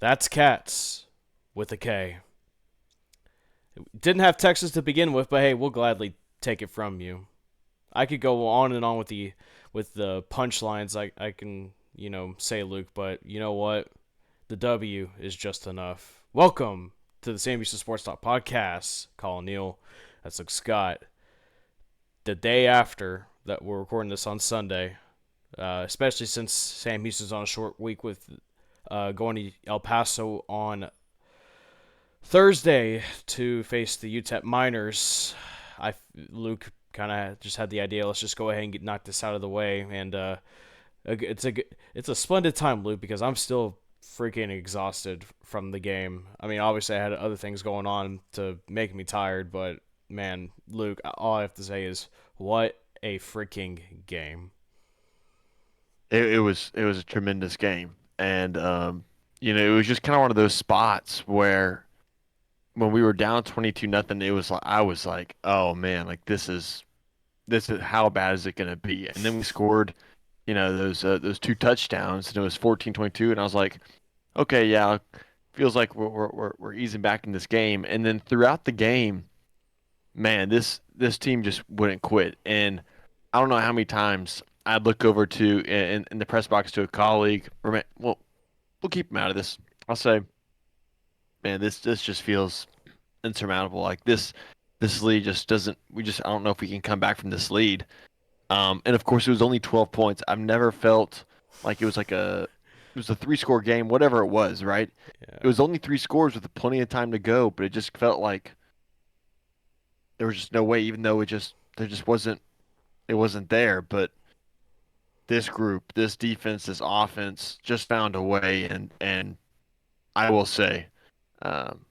That's Cats with a K. Didn't have Texas to begin with, but hey, we'll gladly take it from you. I could go on and on with the punchlines I can, say Luke, but you know what? The W is just enough. Welcome to the Sam Houston SportsTalk podcast. Collin Neal, that's Luke Scott. The day after that we're recording this on Sunday, especially since Sam Houston's on a short week with going to El Paso on Thursday to face the UTEP Miners. Luke kind of just had the idea. Let's just go ahead and knock this out of the way, and it's a splendid time, Luke, because I'm still freaking exhausted from the game. I mean, obviously I had other things going on to make me tired, but man, Luke, all I have to say is what a freaking game. It was a tremendous game, and it was just kind of one of those spots where when we were down 22 nothing, it was like I was like, oh man, like this is how bad is it gonna be? And then we scored, those two touchdowns, and it was 14-22, and I was like, okay, yeah, feels like we're easing back in this game. And then throughout the game, man, this team just wouldn't quit. And I don't know how many times I'd look over to in the press box to a colleague, or man, well, we'll keep him out of this. I'll say, man, this just feels insurmountable. Like this lead just doesn't. I don't know if we can come back from this lead. And of course, it was only 12 points. I've never felt like it was a three-score game, whatever it was, right? It Yeah. was only three scores with plenty of time to go, but it just felt like there was just no way, even though there just wasn't there. But this group, this defense, this offense just found a way, and I will say, um,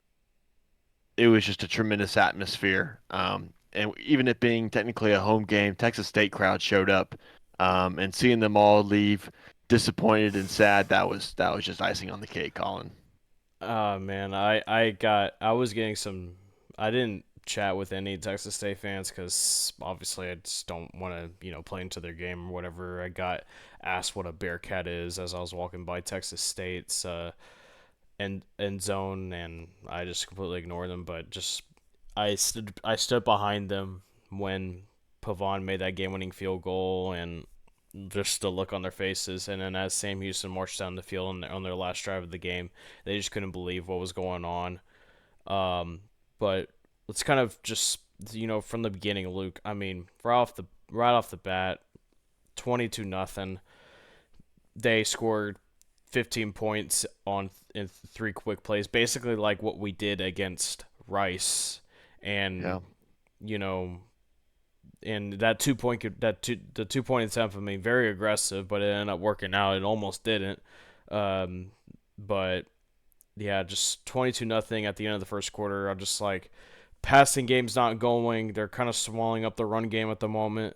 it was just a tremendous atmosphere. And even it being technically a home game, Texas State crowd showed up, and seeing them all leave disappointed and sad, that was just icing on the cake, Colin. Oh man, I was getting some. I didn't chat with any Texas State fans because obviously I just don't want to play into their game or whatever. I got asked what a Bearkat is as I was walking by Texas State's end zone, and I just completely ignored them. But just I stood behind them when Pavon made that game winning field goal, and just the look on their faces. And then as Sam Houston marched down the field on their last drive of the game, they just couldn't believe what was going on. Um, but let's kind of just from the beginning, Luke. I mean, right off the bat, 22-0. They scored 15 points in three quick plays, basically like what we did against Rice, and Yeah. you know and that 2 point the 2 point attempt. I mean, very aggressive, but it ended up working out. It almost didn't. Um, but yeah, just 22-0 at the end of the first quarter. I'm just like, passing game's not going. They're kind of swallowing up the run game at the moment.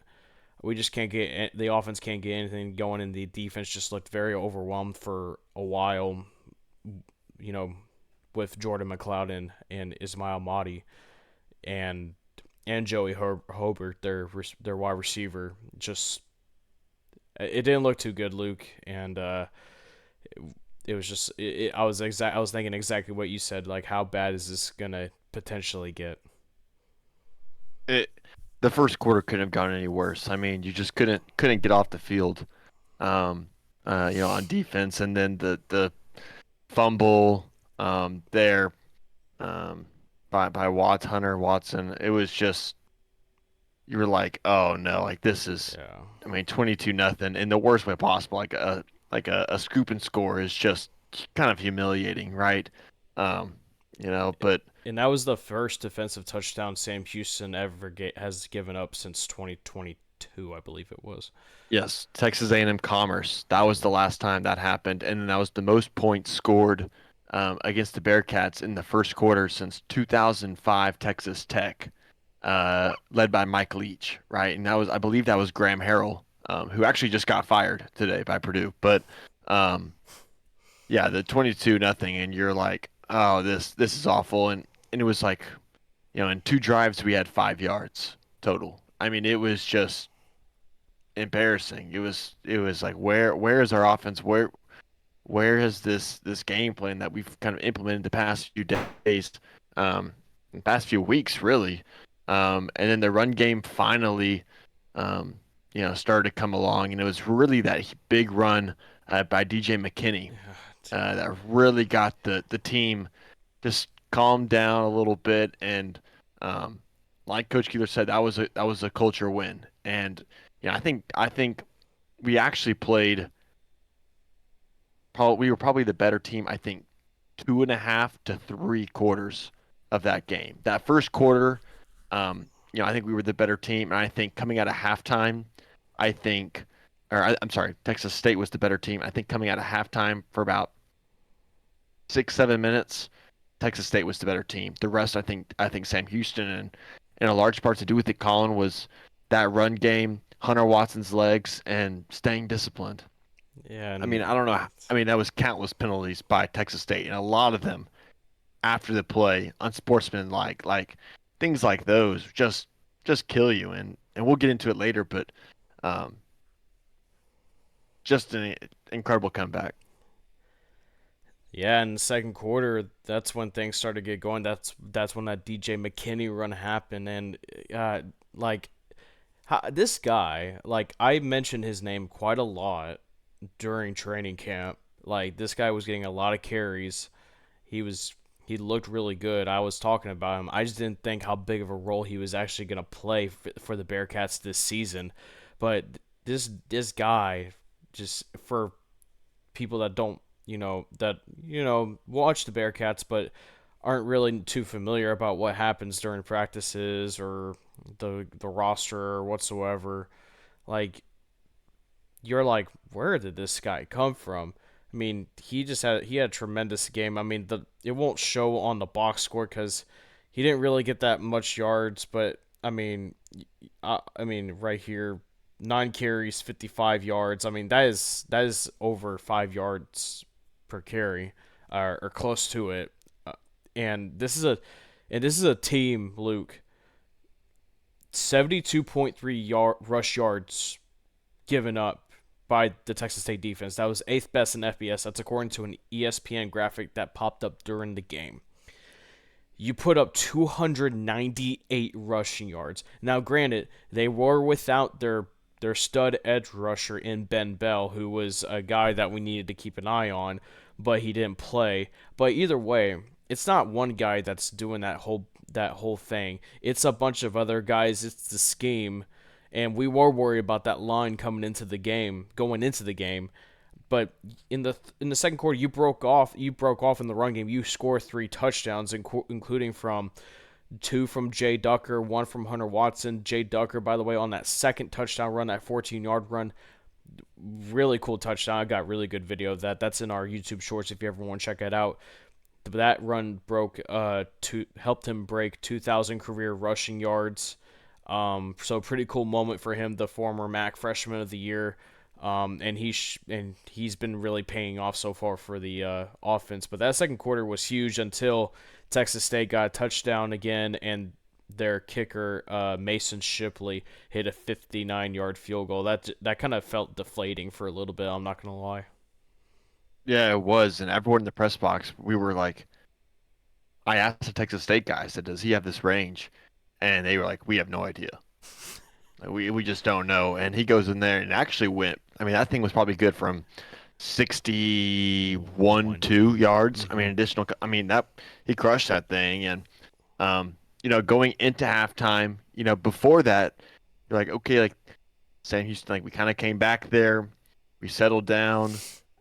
We just can't get the offense can't get anything going, and the defense just looked very overwhelmed for a while. You know, with Jordan McLeod and Ismail Mahdi and Joey Hobert, their wide receiver. Just it didn't look too good, Luke, and it was just I was thinking exactly what you said. Like, how bad is this gonna potentially get? It the first quarter couldn't have gone any worse. I mean, you just couldn't get off the field, um, on defense, and then the fumble there um, by Hunter Watson. It was just you were like, oh no, like this is, Yeah. I mean, 22 nothing in the worst way possible. Like a scoop and score is just kind of humiliating, right? Um, but And that was the first defensive touchdown Sam Houston has given up since 2022, I believe it was. yes, Texas A&M Commerce. That was the last time that happened, and then that was the most points scored against the Bearcats in the first quarter since 2005 Texas Tech, led by Mike Leach, right? And I believe that was Graham Harrell, who actually just got fired today by Purdue. But um, yeah, the 22 nothing, and you're like, oh, this is awful, and it was like, in two drives we had 5 yards total. I mean, it was just embarrassing. It was like where is our offense? where has this game plan that we've kind of implemented the past few days, um, the past few weeks really, and then the run game finally, um, started to come along, and it was really that big run by DJ McKinney that really got the team just calmed down a little bit, and um, like Coach Keeler said, that was a culture win, and I think we actually played. We were probably the better team. I think 2.5 to 3 quarters of that game. That first quarter, I think we were the better team, and I think coming out of halftime, I think, I'm sorry, Texas State was the better team. I think coming out of halftime for about 6, 7 minutes, Texas State was the better team. The rest, I think Sam Houston and a large part to do with it, Collin, was that run game, Hunter Watson's legs, and staying disciplined. Yeah, I mean, and I don't know. I mean, that was countless penalties by Texas State, and a lot of them after the play, unsportsmanlike, like things like those, just kill you. And we'll get into it later, but um, just an incredible comeback. yeah, in the second quarter, that's when things started to get going. That's when that DJ McKinney run happened, and uh, like this guy, like I mentioned his name quite a lot during training camp. Like this guy was getting a lot of carries. He was he looked really good. I was talking about him. I just didn't think how big of a role he was actually going to play for the Bearcats this season. But this guy, just for people that don't, watch the Bearcats but aren't really too familiar about what happens during practices or the roster or whatsoever, like you're like, where did this guy come from? I mean, he had a tremendous game. I mean, it won't show on the box score because he didn't really get that much yards, but I mean, right here, 9 carries, 55 yards. I mean, that is over 5 yards per carry, or close to it. Uh, and this is a team, Luke. 72.3 rush yards given up by the Texas State defense. That was eighth best in FBS. That's according to an ESPN graphic that popped up during the game. You put up 298 rushing yards. Now, granted, they were without their stud edge rusher in Ben Bell, who was a guy that we needed to keep an eye on, but he didn't play. But either way, it's not one guy that's doing that whole thing. It's a bunch of other guys. It's the scheme, and we were worried about that line going into the game. But in the second quarter, you broke off. You broke off in the run game. You scored 3 touchdowns, including from two from Jay Ducker, one from Hunter Watson. Jay Ducker, by the way, on that second touchdown run, that 14-yard run, really cool touchdown. I got really good video of that. That's in our YouTube Shorts if you ever want to check it out. That run helped him break 2,000 career rushing yards. So pretty cool moment for him, the former MAC Freshman of the Year. And he's been really paying off so far for the offense. But that second quarter was huge until Texas State got a touchdown again, and their kicker Mason Shipley hit a 59-yard field goal. That kind of felt deflating for a little bit. I'm not gonna lie. Yeah, it was, and everyone in the press box, we were like, I asked the Texas State guy, I said, "Does he have this range?" And they were like, "We have no idea. Like, we just don't know." And he goes in there and actually went. I mean, that thing was probably good from 61, One. 2 yards. I mean, Mm-hmm. additional. I mean that he crushed that thing, and going into halftime, before that, you're like, okay, like Sam Houston, like we kind of came back there, we settled down,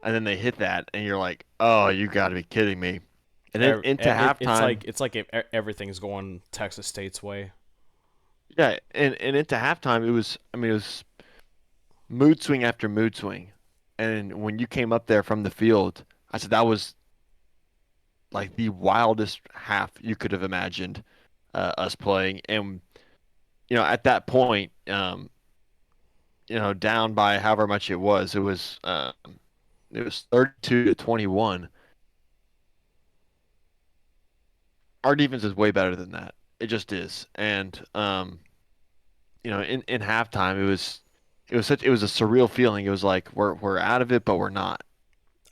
and then they hit that, and you're like, oh, you got to be kidding me. And then into It's halftime, like everything's going Texas State's way. yeah, and into halftime, it was mood swing after mood swing. And when you came up there from the field, I said that was like the wildest half you could have imagined us playing. And at that point, down by however much it was 32-21. Our defense is way better than that. It just is. And in halftime, it was a surreal feeling. It was like we're out of it, but we're not.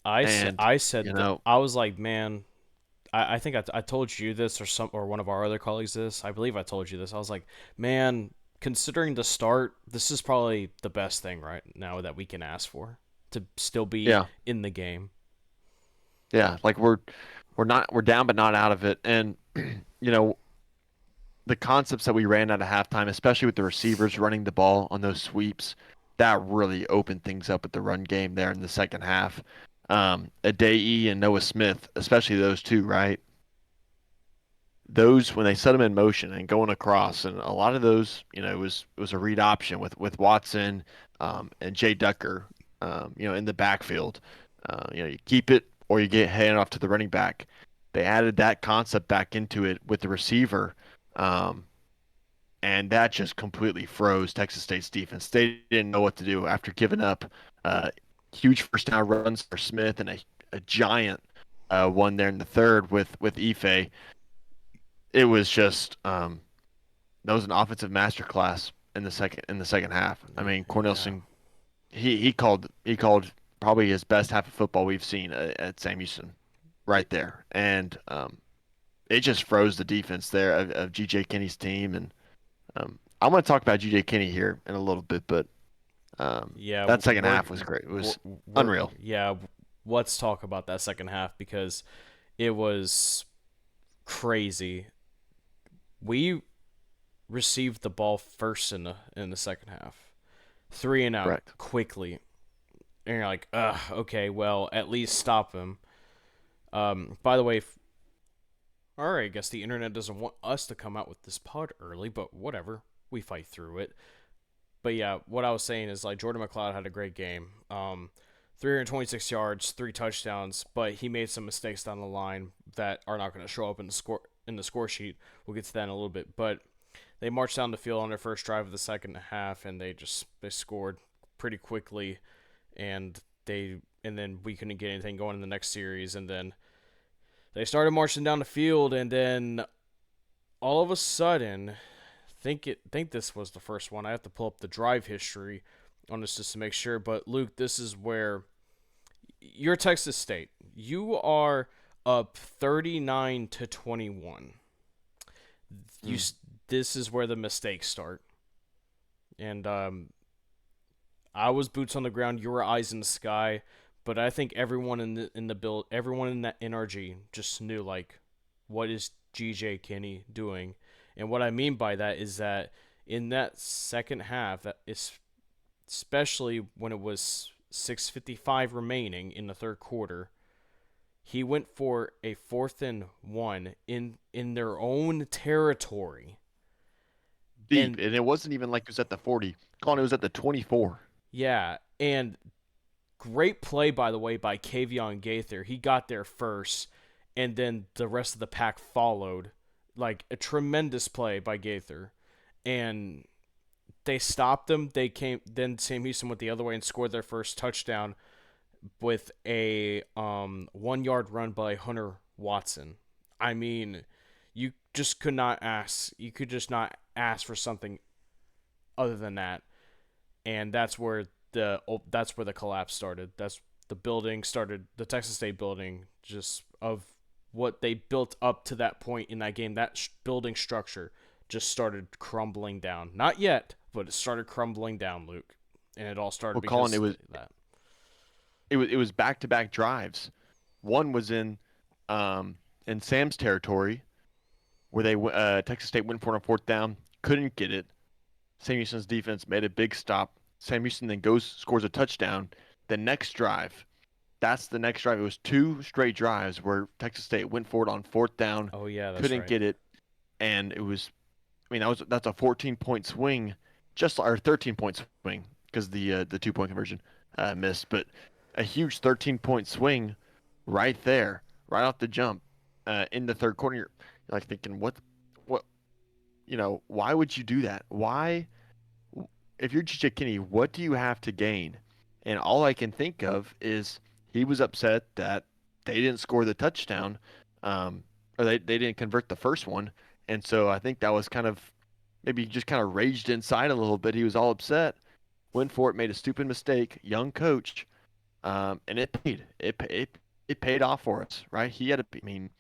And I you said that know, I was like, man, I think I told you this or one of our other colleagues this. I believe I told you this. I was like, man, considering the start, this is probably the best thing right now that we can ask for to still be yeah, in the game. yeah, like we're down but not out of it. And you know, the concepts that we ran out of halftime, especially with the receivers running the ball on those sweeps, that really opened things up with the run game there in the second half. Adei and Noah Smith, especially those two, right? Those when they set them in motion and going across, and a lot of those, it was a read option with Watson and Jay Ducker, in the backfield. You keep it or you get handed off to the running back. They added that concept back into it with the receiver. Um, and that just completely froze Texas State's defense. They didn't know what to do after giving up uh, huge first down runs for Smith and a giant one there in the third with Ife. It was just that was an offensive masterclass in the second half. I mean, Yeah. Cornelison he called probably his best half of football we've seen at Sam Houston right there, and it just froze the defense there of GJ Kinney's team. And I'm going to talk about GJ Kinney here in a little bit, but Yeah, that second half was great. It was unreal. yeah. Let's talk about that second half because it was crazy. We received the ball first in the second half, 3 and out Correct. quickly, and you're like, ugh, okay, well, at least stop him. By the way, all right, I guess the internet doesn't want us to come out with this pod early, but whatever, we fight through it. But yeah, what I was saying is like Jordan McLeod had a great game. 326 yards, 3 touchdowns, but he made some mistakes down the line that are not going to show up in the score sheet. We'll get to that in a little bit, but they marched down the field on their first drive of the second half, and they scored pretty quickly, and then we couldn't get anything going in the next series, and then they started marching down the field, and then all of a sudden, think this was the first one. I have to pull up the drive history on this just to make sure. But Luke, this is where you're Texas State. You are up 39-21. You Mm. This is where the mistakes start. And I was boots on the ground. You were eyes in the sky. But I think everyone in the build, everyone in that NRG just knew like, what is GJ Kinney doing? And what I mean by that is that in that second half, that is especially when it was 6:55 remaining in the third quarter, he went for a 4th and 1 in their own territory. Deep, And and it wasn't even like it was at the 40. Colin, it was at the 24. yeah, and great play by the way by Kavion Gaither. He got there first, and then the rest of the pack followed. Like a tremendous play by Gaither, and they stopped them. They came. Then Sam Houston went the other way and scored their first touchdown with a 1 yard run by Hunter Watson. I mean, you just could not ask. You could just not ask for something other than that, and that's where the collapse started. That's the building started. The Texas State building just of what they built up to that point in that game. That building structure just started crumbling down. Not yet, but it started crumbling down, Luke, and it all started Well, Colin, it because was of that. it was back-to-back drives. One was in Sam's territory where Texas State went for it on fourth down, couldn't get it. Sam Houston's defense made a big stop. Sam Houston then scores a touchdown. The next drive, that's the next drive. It was two straight drives where Texas State went for it on fourth down, Oh yeah, that's couldn't right. get it, and it was. I mean, that's a 14-point swing, just or 13-point swing because the 2-point conversion missed, but a huge 13-point swing right there, right off the jump, in the third quarter. You're like thinking, what, why would you do that? Why, if you're J.J. Kinney, what do you have to gain? And all I can think of is he was upset that they didn't score the touchdown, or they didn't convert the first one. And so I think that was kind of maybe just kind of raged inside a little bit. He was all upset, went for it, made a stupid mistake, young coach. And it paid. It paid off for us, right? He had a, I mean,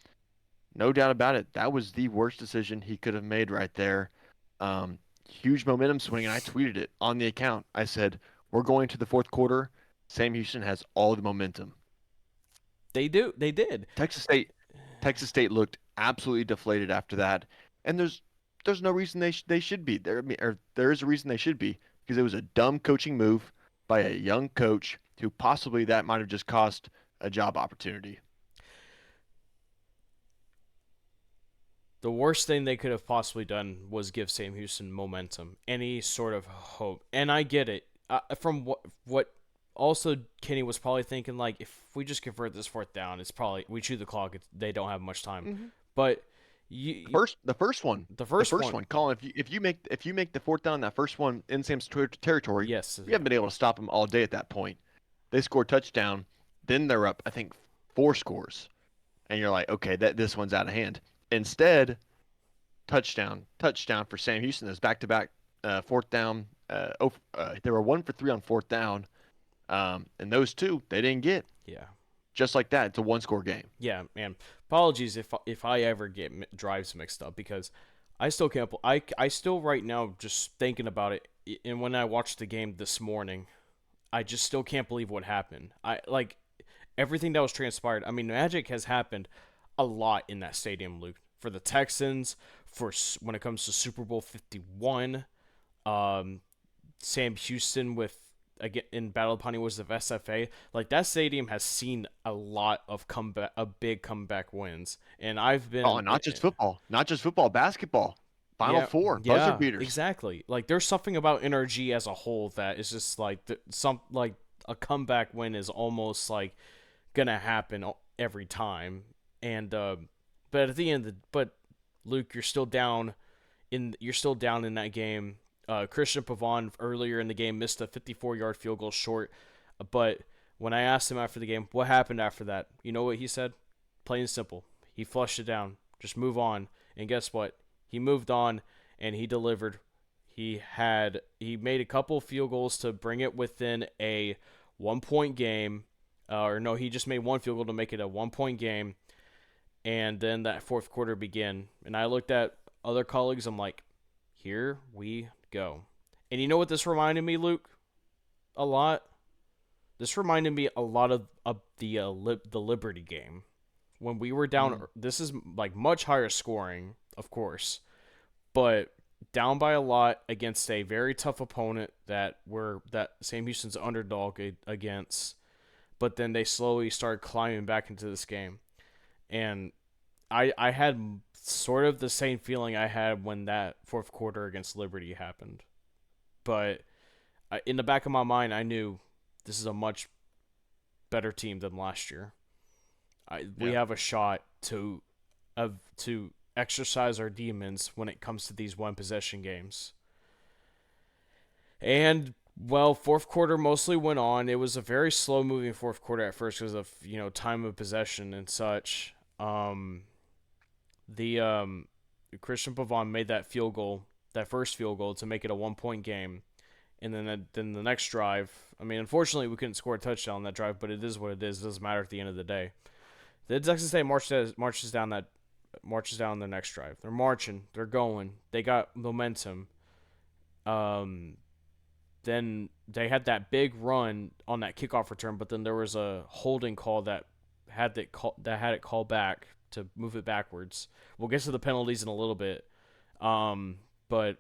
no doubt about it. That was the worst decision he could have made right there. Huge momentum swing, and I tweeted it on the account. I said, "We're going to the fourth quarter. Sam Houston has all the momentum." They do. They did. Texas State, Texas State looked absolutely deflated after that, and there's no reason they should be there. I mean, or there is a reason they should be because it was a dumb coaching move by a young coach who possibly that might have just cost a job opportunity. The worst thing they could have possibly done was give Sam Houston momentum, any sort of hope. And I get it. From what also Kenny was probably thinking, like, if we just convert this fourth down, it's probably we chew the clock. They don't have much time. Mm-hmm. But The first one, the the first first one, one, Colin. If you make the fourth down, that first one in Sam's territory, yes, you haven't been able to stop them all day at that point. They scored touchdown, then they're up. I think four scores, and you're like, okay, that this one's out of hand. Instead, touchdown for Sam Houston. Those back to back fourth down. They were 1 for 3 on fourth down, and those two they didn't get. yeah. Just like that, it's a one score game. Yeah, man. Apologies if I ever get drives mixed up because I still can't. I still right now just thinking about it. And when I watched the game this morning, I just still can't believe what happened. I like everything that was transpired. I mean, magic has happened a lot in that stadium, Luke. For the Texans, when it comes to Super Bowl 51, um, Sam Houston with again in Battle of Ponywoods of SFA, like that stadium has seen a lot of big comeback wins, and I've Oh, been not just football, basketball, Final yeah, Four, buzzer yeah, beaters. exactly. Like there's something about NRG as a whole that is just like some like a comeback win is almost like gonna happen every time, and but at the end, but Luke, you're still down in that game. Christian Pavon earlier in the game missed a 54-yard field goal short, but when I asked him after the game what happened after that, you know what he said? Plain and simple. He flushed it down. Just move on. And guess what? He moved on and he delivered. He made a couple field goals to bring it within a 1 point game. Or no, he just made one field goal to make it a 1 point game. And then that fourth quarter began. And I looked at other colleagues. I'm like, here we go. And you know what this reminded me, Luke? A lot. This reminded me a lot of the Liberty game when we were down. Mm. This is like much higher scoring, of course, but down by a lot against a very tough opponent that Sam Houston's underdog against. But then they slowly started climbing back into this game, and I had sort of the same feeling I had when that fourth quarter against Liberty happened. But in the back of my mind, I knew this is a much better team than last year. We Yeah. have a shot to exercise our demons when it comes to these one possession games. And well, fourth quarter mostly went on. It was a very slow moving fourth quarter at first because of time of possession and such. The Christian Pavon made that field goal, that first field goal to make it a 1 point game, and then the next drive. I mean, unfortunately, we couldn't score a touchdown on that drive, but it is what it is. It doesn't matter at the end of the day. The Texas State marches down the next drive. They're marching. They're going. They got momentum. Um, then they had that big run on that kickoff return, but then there was a holding call that had it called back to move it backwards. We'll get to the penalties in a little bit, but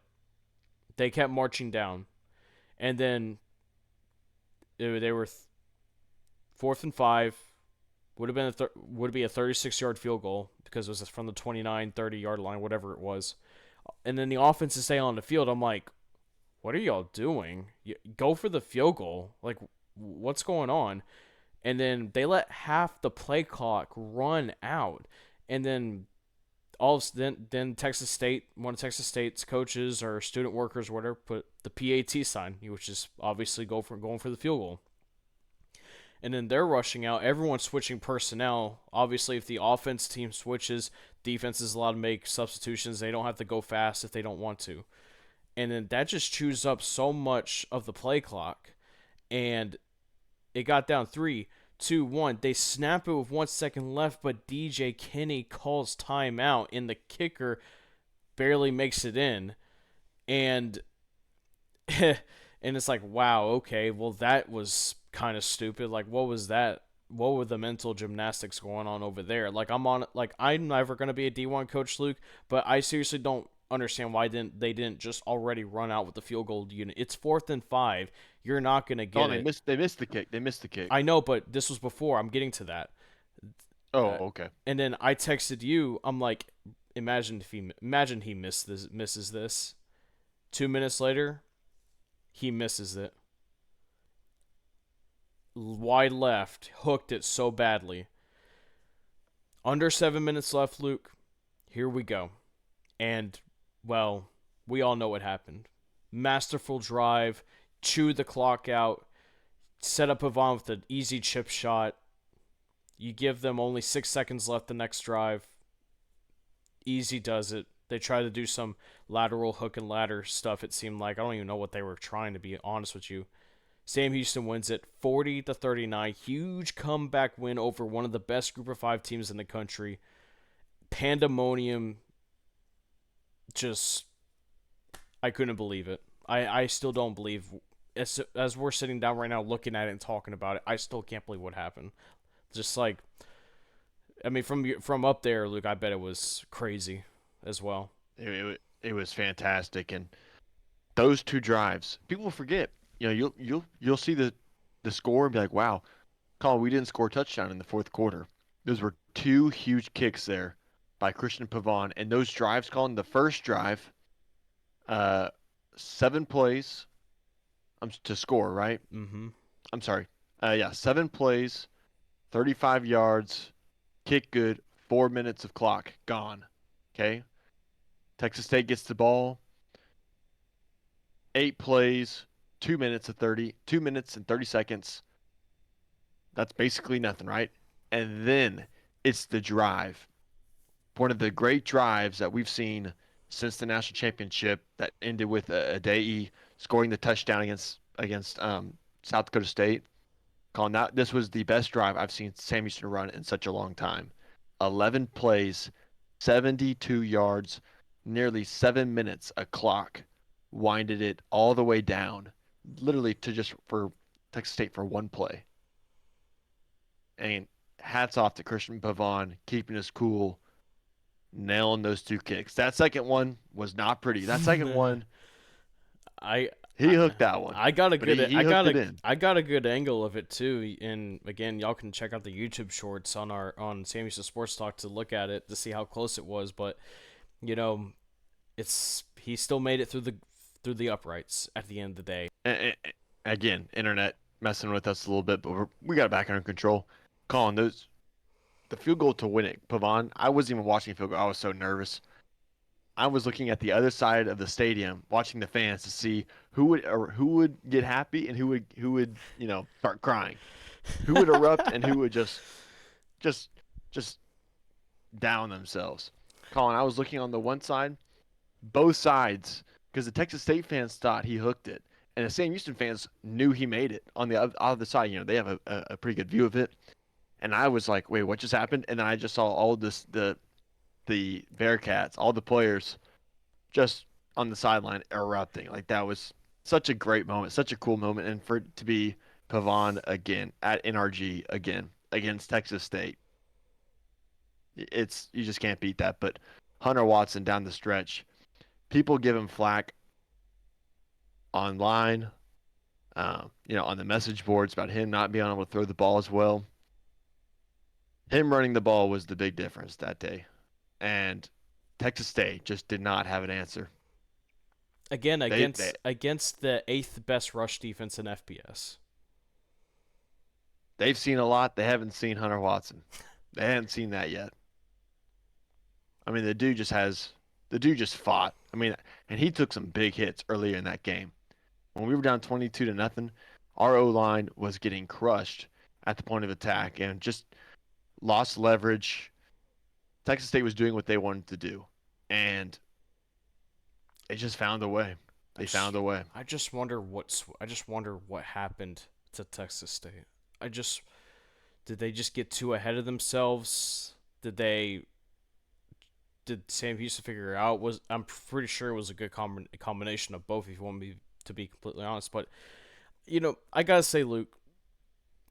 they kept marching down, and then they were fourth and 5. Would be a 36-yard field goal because it was from the 29, 30-yard line, whatever it was, and then the offense is staying on the field. I'm like, what are y'all doing? Go for the field goal. Like, what's going on? And then they let half the play clock run out. And then then Texas State, one of Texas State's coaches or student workers or whatever, put the PAT sign, which is obviously going for the field goal. And then they're rushing out. Everyone's switching personnel. Obviously, if the offense team switches, defense is allowed to make substitutions. They don't have to go fast if they don't want to. And then that just chews up so much of the play clock. And It got down 3, 2, 1. They snap it with 1 second left, but DJ Kinney calls timeout, and the kicker barely makes it in. And and it's like, wow, okay, well that was kind of stupid. Like, what was that? What were the mental gymnastics going on over there? Like I'm never gonna be a D1 coach, Luke, but I seriously don't understand why they didn't just already run out with the field goal unit. It's 4th and 5. You're not gonna Oh, get they it. missed. They missed the kick. They missed the kick. I know, but this was before. I'm getting to that. Uh, Oh, okay. and then I texted you. I'm like, imagine he misses this. 2 minutes later, he misses it. Wide left, hooked it so badly. Under 7 minutes left, Luke. Here we go. And, well, we all know what happened. Masterful drive, chew the clock out, set up Pavon with an easy chip shot. You give them only 6 seconds left the next drive. Easy does it. They try to do some lateral hook and ladder stuff, it seemed like. I don't even know what they were trying, to be honest with you. Sam Houston wins it 40-39. Huge comeback win over one of the best Group of 5 teams in the country. Pandemonium. Just, I couldn't believe it. I still don't believe, as we're sitting down right now looking at it and talking about it, I still can't believe what happened. Just like, I mean, from up there, Luke, I bet it was crazy as well. It was fantastic, and those two drives, people forget. You'll see the score and be like, wow, Colin, we didn't score a touchdown in the fourth quarter. Those were two huge kicks there by Christian Pavon, and those drives, Colin, the first drive, uh, 7 plays, to score, right? Mm-hmm. I'm sorry. Yeah, 7 plays, 35 yards, kick good, 4 minutes of clock gone. Okay. Texas State gets the ball, 8 plays, 2 minutes and 30 seconds. That's basically nothing, right? And then it's the drive. One of the great drives that we've seen since the national championship that ended with Adei scoring the touchdown against South Dakota State. Colin, this was the best drive I've seen Sam Houston run in such a long time. 11 plays, 72 yards, nearly 7 minutes a clock, winded it all the way down, literally to just for Texas State for one play. And hats off to Christian Pavon keeping us cool, nailing those two kicks. That second one was not pretty. That second one, I, he I hooked that one, I got a but good he hooked it in. I got a good angle of it too. And again, y'all can check out the YouTube shorts on Sam Houston Sports Talk to look at it to see how close it was. But you know, it's he still made it through the uprights at the end of the day. Again, internet messing with us a little bit, but we got it back under control. Colin, the field goal to win it, Pavon. I wasn't even watching the field goal. I was so nervous. I was looking at the other side of the stadium, watching the fans to see who would get happy and who would start crying, who would erupt and who would just just down themselves. Colin, I was looking on the one side, both sides, because the Texas State fans thought he hooked it, and the Sam Houston fans knew he made it. On the other side, they have a pretty good view of it, and I was like, wait, what just happened? And then I just saw all this the Bearkats, all the players just on the sideline erupting. Like that was such a great moment, such a cool moment, and for it to be Pavon again at NRG again against Texas State, you just can't beat that. But Hunter Watson down the stretch, people give him flack online, on the message boards about him not being able to throw the ball as well. Him running the ball was the big difference that day, and Texas State just did not have an answer. Again, They against the eighth best rush defense in FBS. they've seen a lot. They haven't seen Hunter Watson. They haven't seen that yet. I mean, the dude just fought. I mean, and he took some big hits earlier in that game. When we were down 22 to nothing, our O line was getting crushed at the point of attack and just lost leverage. Texas State was doing what they wanted to do, and they just found a way. They found a way. I just wonder what happened to Texas State. I just did they just get too ahead of themselves? Did Sam Houston figure it out? Was I'm pretty sure it was a good combination of both. If you want me to be completely honest, but I gotta say, Luke,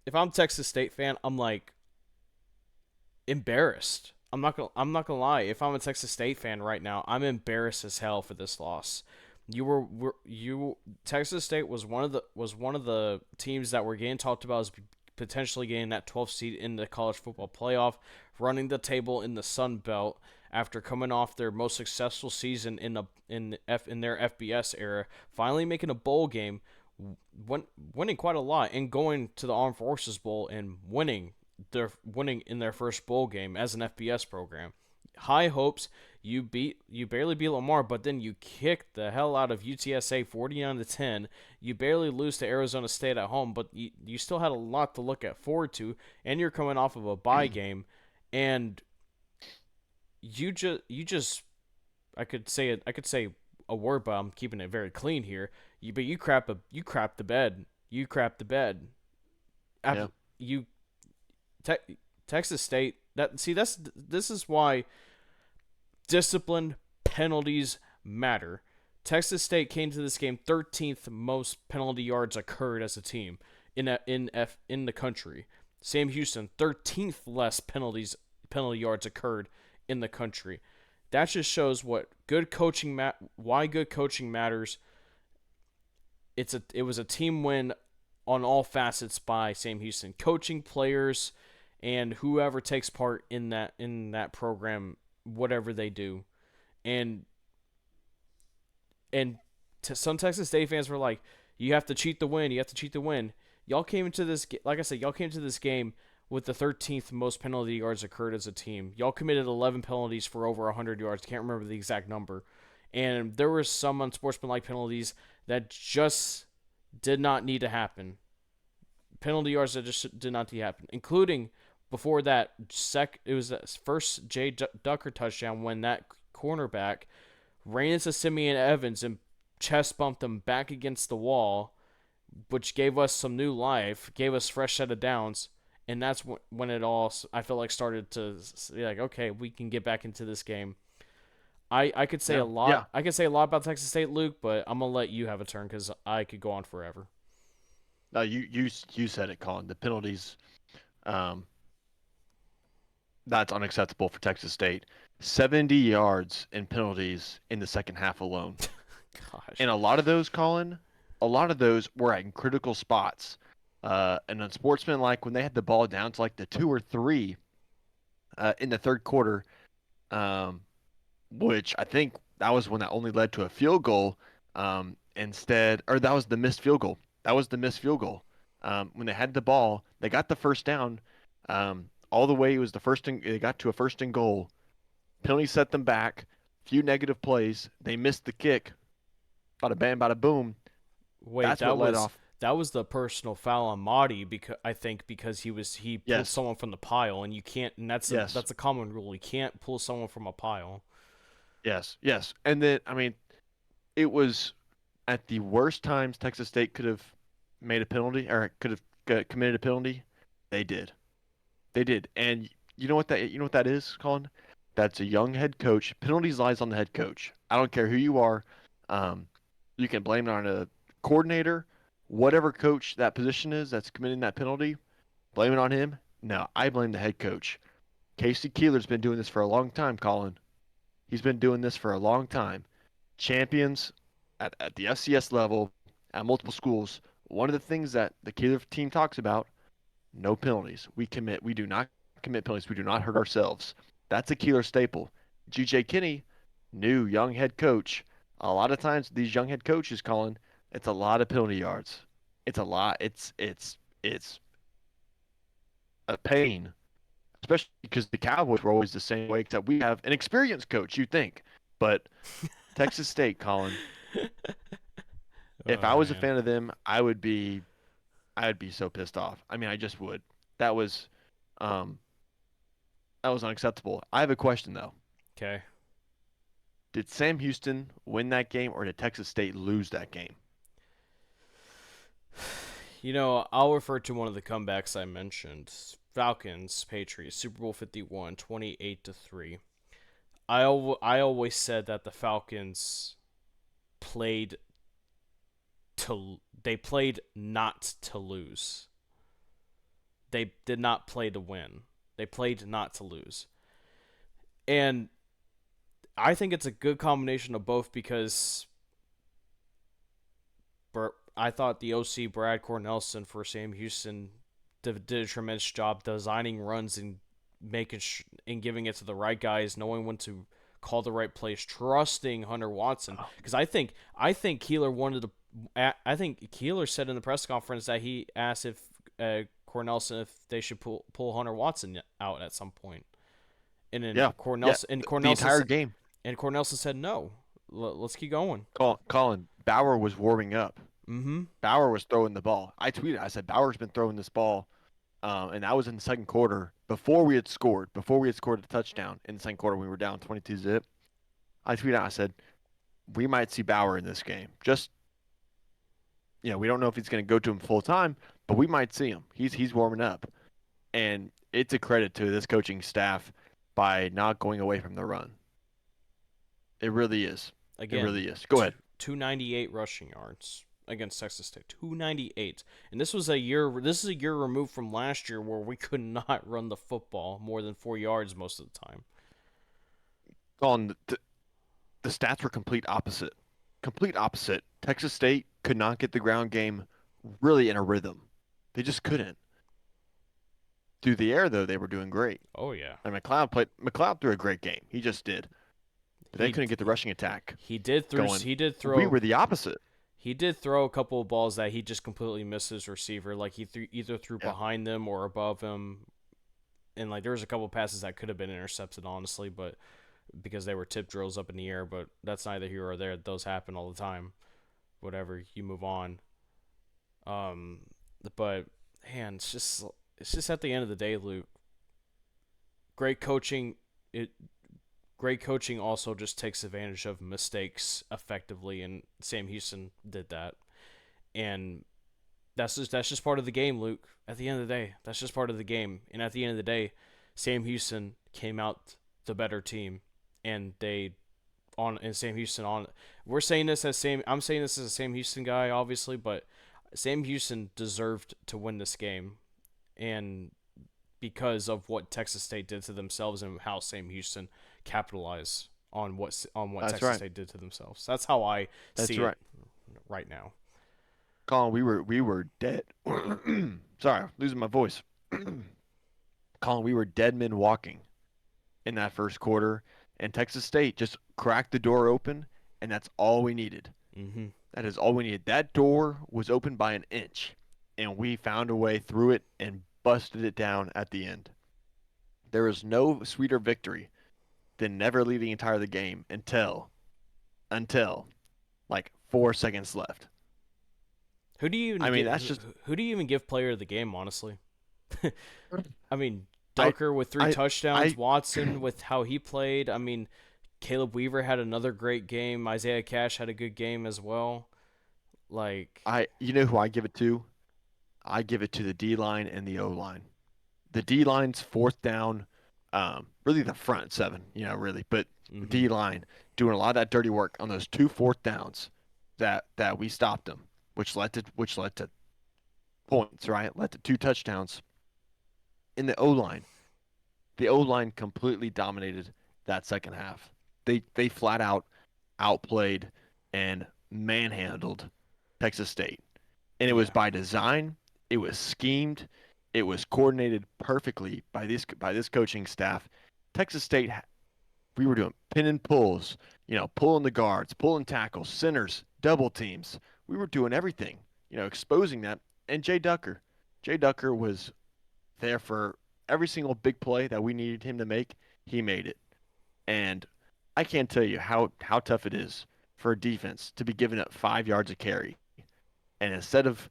if I'm a Texas State fan, I'm like embarrassed. I'm not gonna lie. If I'm a Texas State fan right now, I'm embarrassed as hell for this loss. You Texas State was one of the teams that were getting talked about as potentially getting that 12th seed in the college football playoff, running the table in the Sun Belt after coming off their most successful season in their FBS era, finally making a bowl game, winning quite a lot, and going to the Armed Forces Bowl and winning in their first bowl game as an FBS program. High hopes. You barely beat Lamar, but then you kick the hell out of UTSA 49-10. You barely lose to Arizona State at home, but you still had a lot to look at forward to, and you're coming off of a bye game, and you just I could say a word, but I'm keeping it very clean here. You crap the bed. You crap the bed. Yeah. You Texas State. This is why disciplined penalties matter. Texas State came to this game 13th most penalty yards occurred as a team in the country. Sam Houston 13th less penalty yards occurred in the country. That just shows why good coaching matters. It was a team win on all facets by Sam Houston, coaching, players, and whoever takes part in that program, whatever they do. And some Texas State fans were like, "You have to cheat the win. You have to cheat the win." Y'all came into this, like I said, y'all came to this game with the 13th most penalty yards occurred as a team. Y'all committed 11 penalties for over 100 yards. Can't remember the exact number. And there were some unsportsmanlike penalties that just did not need to happen. Penalty yards that just did not need to happen, including before that it was the first Jay Ducker touchdown when that cornerback ran into Simeon Evans and chest bumped him back against the wall, which gave us some new life, gave us fresh set of downs, and that's when it all I felt like started to be like, okay, we can get back into this game. I could say a Yeah. Yeah. lot. I could say a lot about Texas State, Luke, but I'm gonna let you have a turn because I could go on forever. No, you said it, Colin. The penalties, um, that's unacceptable for Texas State. 70 yards in penalties in the second half alone. Gosh. And a lot of those, Colin, a lot of those were at critical spots. And unsportsmanlike when they had the ball down to like the 2 or 3 in the third quarter, um, which I think that was when that only led to a field goal. Or that was the missed field goal. That was the missed field goal. When they had the ball, they got the first down. All the way it was they got to a first and goal. Penalty set them back. Few negative plays. They missed the kick. Bada bam, bada boom. Wait, That's what led off. that was the personal foul on Mahdi because I think because he pulled Yes, someone from the pile and you can't and yes, that's a common rule. You can't pull someone from a pile. yes, yes. And then I mean, it was at the worst times Texas State could have made a penalty or could have committed a penalty. They did. They did. And you know what that is, Colin? That's a young head coach. Penalties lies on the head coach. I don't care who you are. Um, you can blame it on a coordinator, whatever coach that position is that's committing that penalty. Blame it on him. No, I blame the head coach. Casey Keeler's been doing this for a long time, Colin. He's been doing this for a long time. Champions at the FCS level at multiple schools. One of the things that the Keeler team talks about: no penalties. We do not commit penalties. We do not hurt ourselves. That's a Keeler staple. GJ Kinney, new young head coach. A lot of times these young head coaches, Colin, it's a lot of penalty yards. It's a lot. It's a pain, especially because the Cowboys were always the same way, except we have an experienced coach, you think. But Texas State, Colin, if I Oh was a man. fan of them, I would be so pissed off. I mean, I just would. That was um that was unacceptable. I have a question though. Okay. Did Sam Houston win that game or did Texas State lose that game? I'll refer to one of the comebacks I mentioned. Falcons, Patriots, Super Bowl 51, 28-3. I always said that the Falcons played they played not to lose. They did not play to win. They played not to lose. And I think it's a good combination of both because I thought the OC Brad Cornelson for Sam Houston did a tremendous job designing runs and and giving it to the right guys, knowing when to call the right plays, trusting Hunter Watson. Oh, Because I think Keeler wanted to. I think Keeler said in the press conference that he asked if Cornelson if they should pull Hunter Watson out at some point, and then yeah, yeah. The Cornelson entire game. and Cornelson said no. Let's keep going. Colin Bauer was warming up. Mm-hmm. Bauer was throwing the ball. I tweeted. I said Bauer's been throwing this ball, and that was in the second quarter before we had scored. Before we had scored a touchdown in the second quarter, we were down 22-zip. I tweeted out. I said we might see Bauer in this game. Just we don't know if he's going to go to him full time, but we might see him. He's warming up, and it's a credit to this coaching staff by not going away from the run. It really is. It Again, really is. Go ahead. 298 rushing yards against Texas State. 298. And this is a year removed from last year where we could not run the football more than 4 yards most of the time. On the stats were complete opposite. Complete opposite. Texas State could not get the ground game really in a rhythm. They just couldn't. Through the air though, they were doing great. Oh yeah. And McLeod threw a great game. He just did. But they He couldn't get the rushing attack he going. did We throw were the opposite. he did throw a couple of balls that he just completely missed his receiver. Like either threw Yeah. behind them or above him. And like there was a couple of passes that could have been intercepted honestly, but because they were tip drills up in the air, but that's neither here or there. Those happen all the time. Whatever, you move on. Um, but man, it's just at the end of the day, Luke. Great coaching. It great coaching also just takes advantage of mistakes effectively, and Sam Houston did that. And that's just part of the game, Luke. At the end of the day, that's just part of the game. And at the end of the day, Sam Houston came out the better team, and Sam Houston on. We're saying this as Sam. I'm saying this as a Sam Houston guy, obviously, but Sam Houston deserved to win this game, and because of what Texas State did to themselves and how Sam Houston capitalized on what That's Texas right. State did to themselves. That's how I That's see it right. right now. Colin, we were dead. Sorry, losing my voice. Colin, we were dead men walking in that first quarter, and Texas State just cracked the door open, and that's all we needed. Mm-hmm. That is all we needed. That door was open by an inch, and we found a way through it and busted it down at the end. There is no sweeter victory than never leading entire the game until like 4 seconds left. Who do you even I mean, get? that's just Who do you even give player of the game? Honestly, I mean, I Ducker with three I touchdowns, I Watson with how he played. I mean, Caleb Weaver had another great game. Isaiah Cash had a good game as well. Like, I you know who I give it to? I give it to the D line and the O line. The D line's fourth down, really the front seven, really, but the mm-hmm, D line doing a lot of that dirty work on those two fourth downs that we stopped them, which led to points, right? Led to two touchdowns. In the O line, the O line completely dominated that second half. They flat out outplayed and manhandled Texas State. And it was yeah, by design, it was schemed, it was coordinated perfectly by this coaching staff. Texas State, we were doing pin and pulls, pulling the guards, pulling tackles, centers, double teams. We were doing everything, exposing that. And Jay Ducker was there for every single big play that we needed him to make. He made it. And I can't tell you how tough it is for a defense to be giving up 5 yards a carry. And instead of,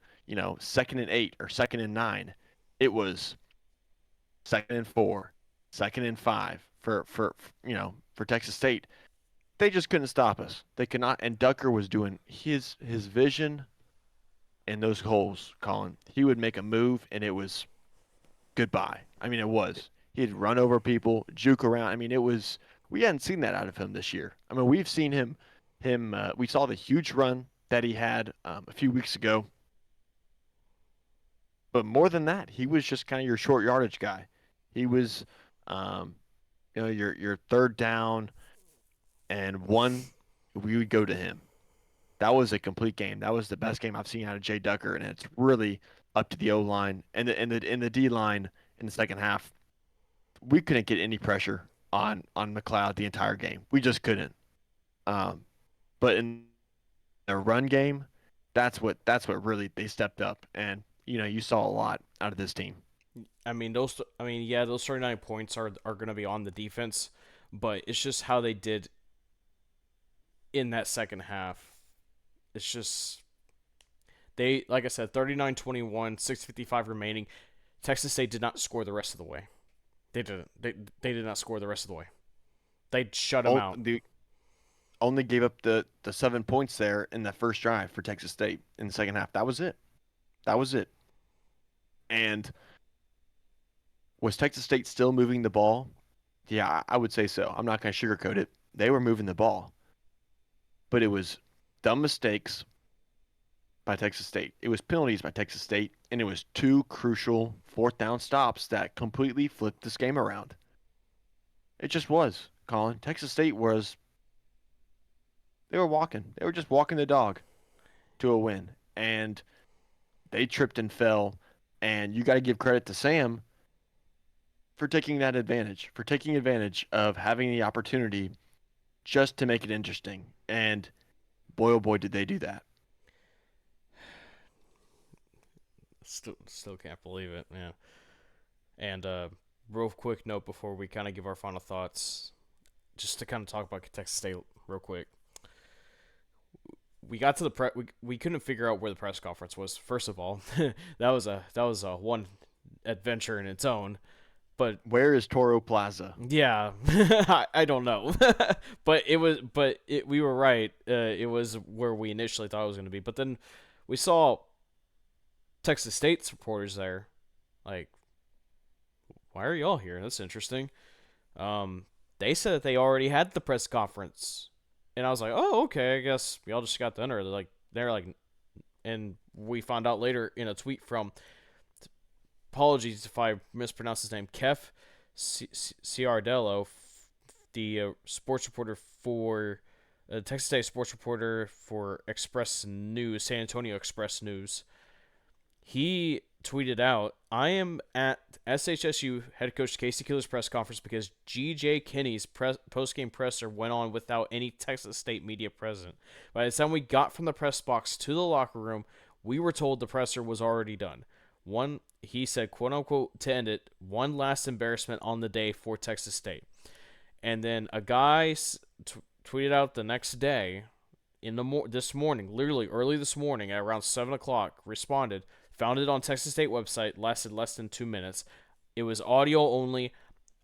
second and 8 or second and 9, it was second and 4, second and 5 for Texas State. They just couldn't stop us. They could not. And Ducker was doing his vision. in those holes, Colin, he would make a move and it was goodbye. I mean, it was. He'd run over people, juke around. I mean, it was. We hadn't seen that out of him this year. I mean, we've seen him. We saw the huge run that he had a few weeks ago, but more than that, he was just kind of your short yardage guy. He was, um, your third down and one, we would go to him. That was a complete game. That was the best game I've seen out of Jay Ducker, and it's really up to the O line and the D line in the second half. We couldn't get any pressure on McLeod the entire game. We just couldn't. Um, but in a run game, that's what really they stepped up, and you saw a lot out of this team. I mean, those. I mean, yeah, those 39 points are going to be on the defense, but it's just how they did in that second half. It's just they, like I said, 39-21, 6:55 remaining. Texas State did not score the rest of the way. They didn't. They did not score the rest of the way. They shut them out. The only gave up the 7 points there in that first drive for Texas State in the second half. That was it. That was it. And was Texas State still moving the ball? Yeah, I would say so. I'm not going to sugarcoat it. They were moving the ball, but it was dumb mistakes by Texas State. It was penalties by Texas State, and it was two crucial fourth down stops that completely flipped this game around. It just was, Colin. Texas State was they were walking. They were just walking the dog to a win, and they tripped and fell. And you got to give credit to Sam for taking that advantage, for taking advantage of having the opportunity just to make it interesting. And boy, oh boy, did they do that. Still can't believe it, man. And real quick note before we kind of give our final thoughts, just to kind of talk about Texas State real quick. We got to we couldn't figure out where the press conference was. First of all, that was a one adventure in its own. But Where is Toro Plaza? yeah, I don't know, we were right. It was where we initially thought it was going to be. But then we saw Texas State supporters there. Like, why are y'all here? That's interesting. They said that they already had the press conference, and I was like, oh, okay, I guess y'all just got done. Or they're like, and we found out later in a tweet from, apologies if I mispronounce his name, Kef Ciardello, the sports reporter for Texas State sports reporter for Express News, San Antonio Express News. He tweeted out, I am at SHSU head coach Casey Keeler's press conference because G.J. Kinney's post-game presser went on without any Texas State media present. By the time we got from the press box to the locker room, we were told the presser was already done. He said, quote unquote, to end it, one last embarrassment on the day for Texas State. And then a guy tweeted out the next day, this morning, literally early this morning at around 7 o'clock, responded, found it on Texas State website, lasted less than 2 minutes. It was audio only.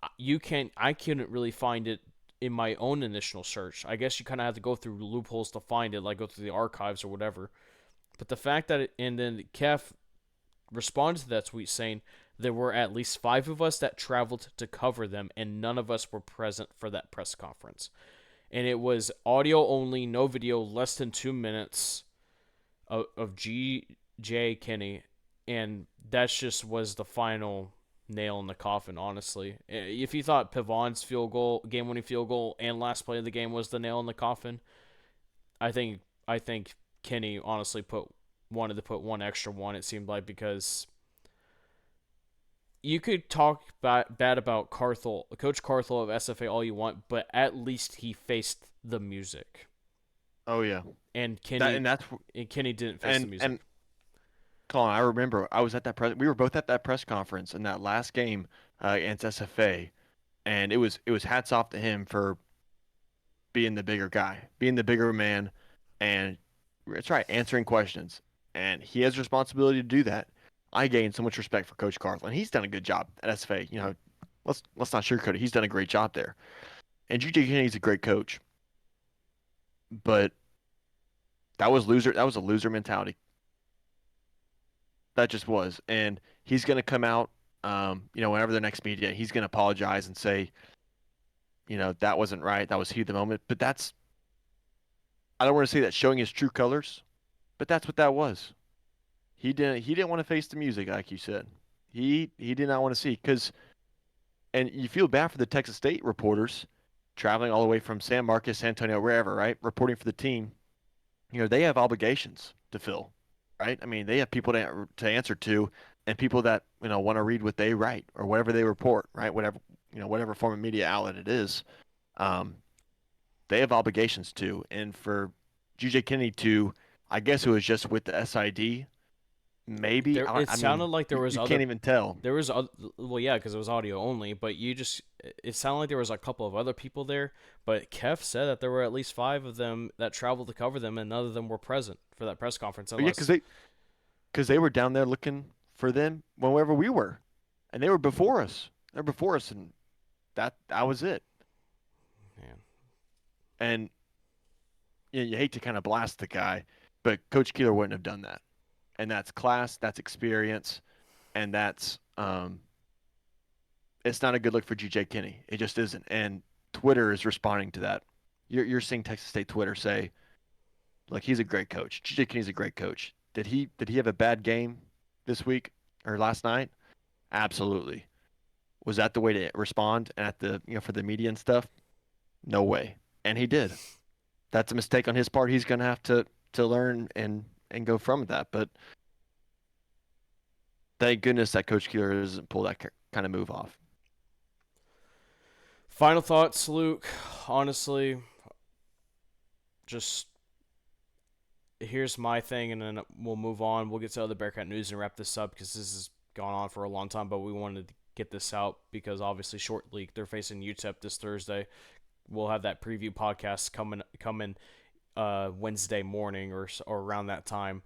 I couldn't really find it in my own initial search. I guess you kind of have to go through loopholes to find it, like go through the archives or whatever. But the fact that and then Kef responded to that tweet saying there were at least 5 of us that traveled to cover them, and none of us were present for that press conference. And it was audio only, no video, less than 2 minutes of G.J. Kinney, and that just was the final nail in the coffin, honestly. If you thought Pavon's game-winning field goal, and last play of the game was the nail in the coffin, I think Kinney honestly wanted to put one extra one, it seemed like, because you could talk bad about Coach Carthel of SFA all you want, but at least he faced the music. Oh yeah, And Kenny didn't face the music. And Colin, I remember I was at that we were both at that press conference in that last game against SFA, and it was hats off to him for being the bigger guy, being the bigger man, and that's right, answering questions. And he has a responsibility to do that. I gained so much respect for Coach Carthel, and he's done a good job at SFA. Let's not sugarcoat it. He's done a great job there. And G.J. Kennedy's a great coach, but that was a loser mentality. That just was. And he's going to come out, whenever the next media, he's going to apologize and say, that wasn't right. That was heat of the moment. But I don't want to say that showing his true colors, but that's what that was. He didn't want to face the music, like you said. He did not want to see and you feel bad for the Texas State reporters traveling all the way from San Marcos, San Antonio, wherever, right? Reporting for the team. They have obligations to fill, right? I mean, they have people to answer to, and people that want to read what they write or whatever they report, right? Whatever form of media outlet it is, um, they have obligations to. And for GJ Kinney to, I guess it was just with the SID, maybe. There, it I sounded mean, like there was you can't other. even tell. There was well, yeah, because it was audio only. But you just, it sounded like there was a couple of other people there. But Kev said that there were at least five of them that traveled to cover them, and none of them were present for that press conference. But yeah, Unless, because they were down there looking for them whenever we were, and they were before us. They're before us, and that was it. man, And you hate to kind of blast the guy, but Coach Keeler wouldn't have done that. And that's class, that's experience, and it's not a good look for GJ Kinney. It just isn't. And Twitter is responding to that. You're seeing Texas State Twitter say, like, he's a great coach. GJ Kinney's a great coach. Did he have a bad game this week or last night? Absolutely. Was that the way to respond at the for the media and stuff? No way. And he did. That's a mistake on his part. He's going to have to learn and go from that. But thank goodness that Coach Keeler doesn't pull that kind of move off. final thoughts, Luke. Honestly, just here's my thing, and then we'll move on. We'll get to other Bearcat news and wrap this up because this has gone on for a long time. But we wanted to get this out because obviously short league they're facing UTEP this Thursday. We'll have that preview podcast coming Wednesday morning or around that time.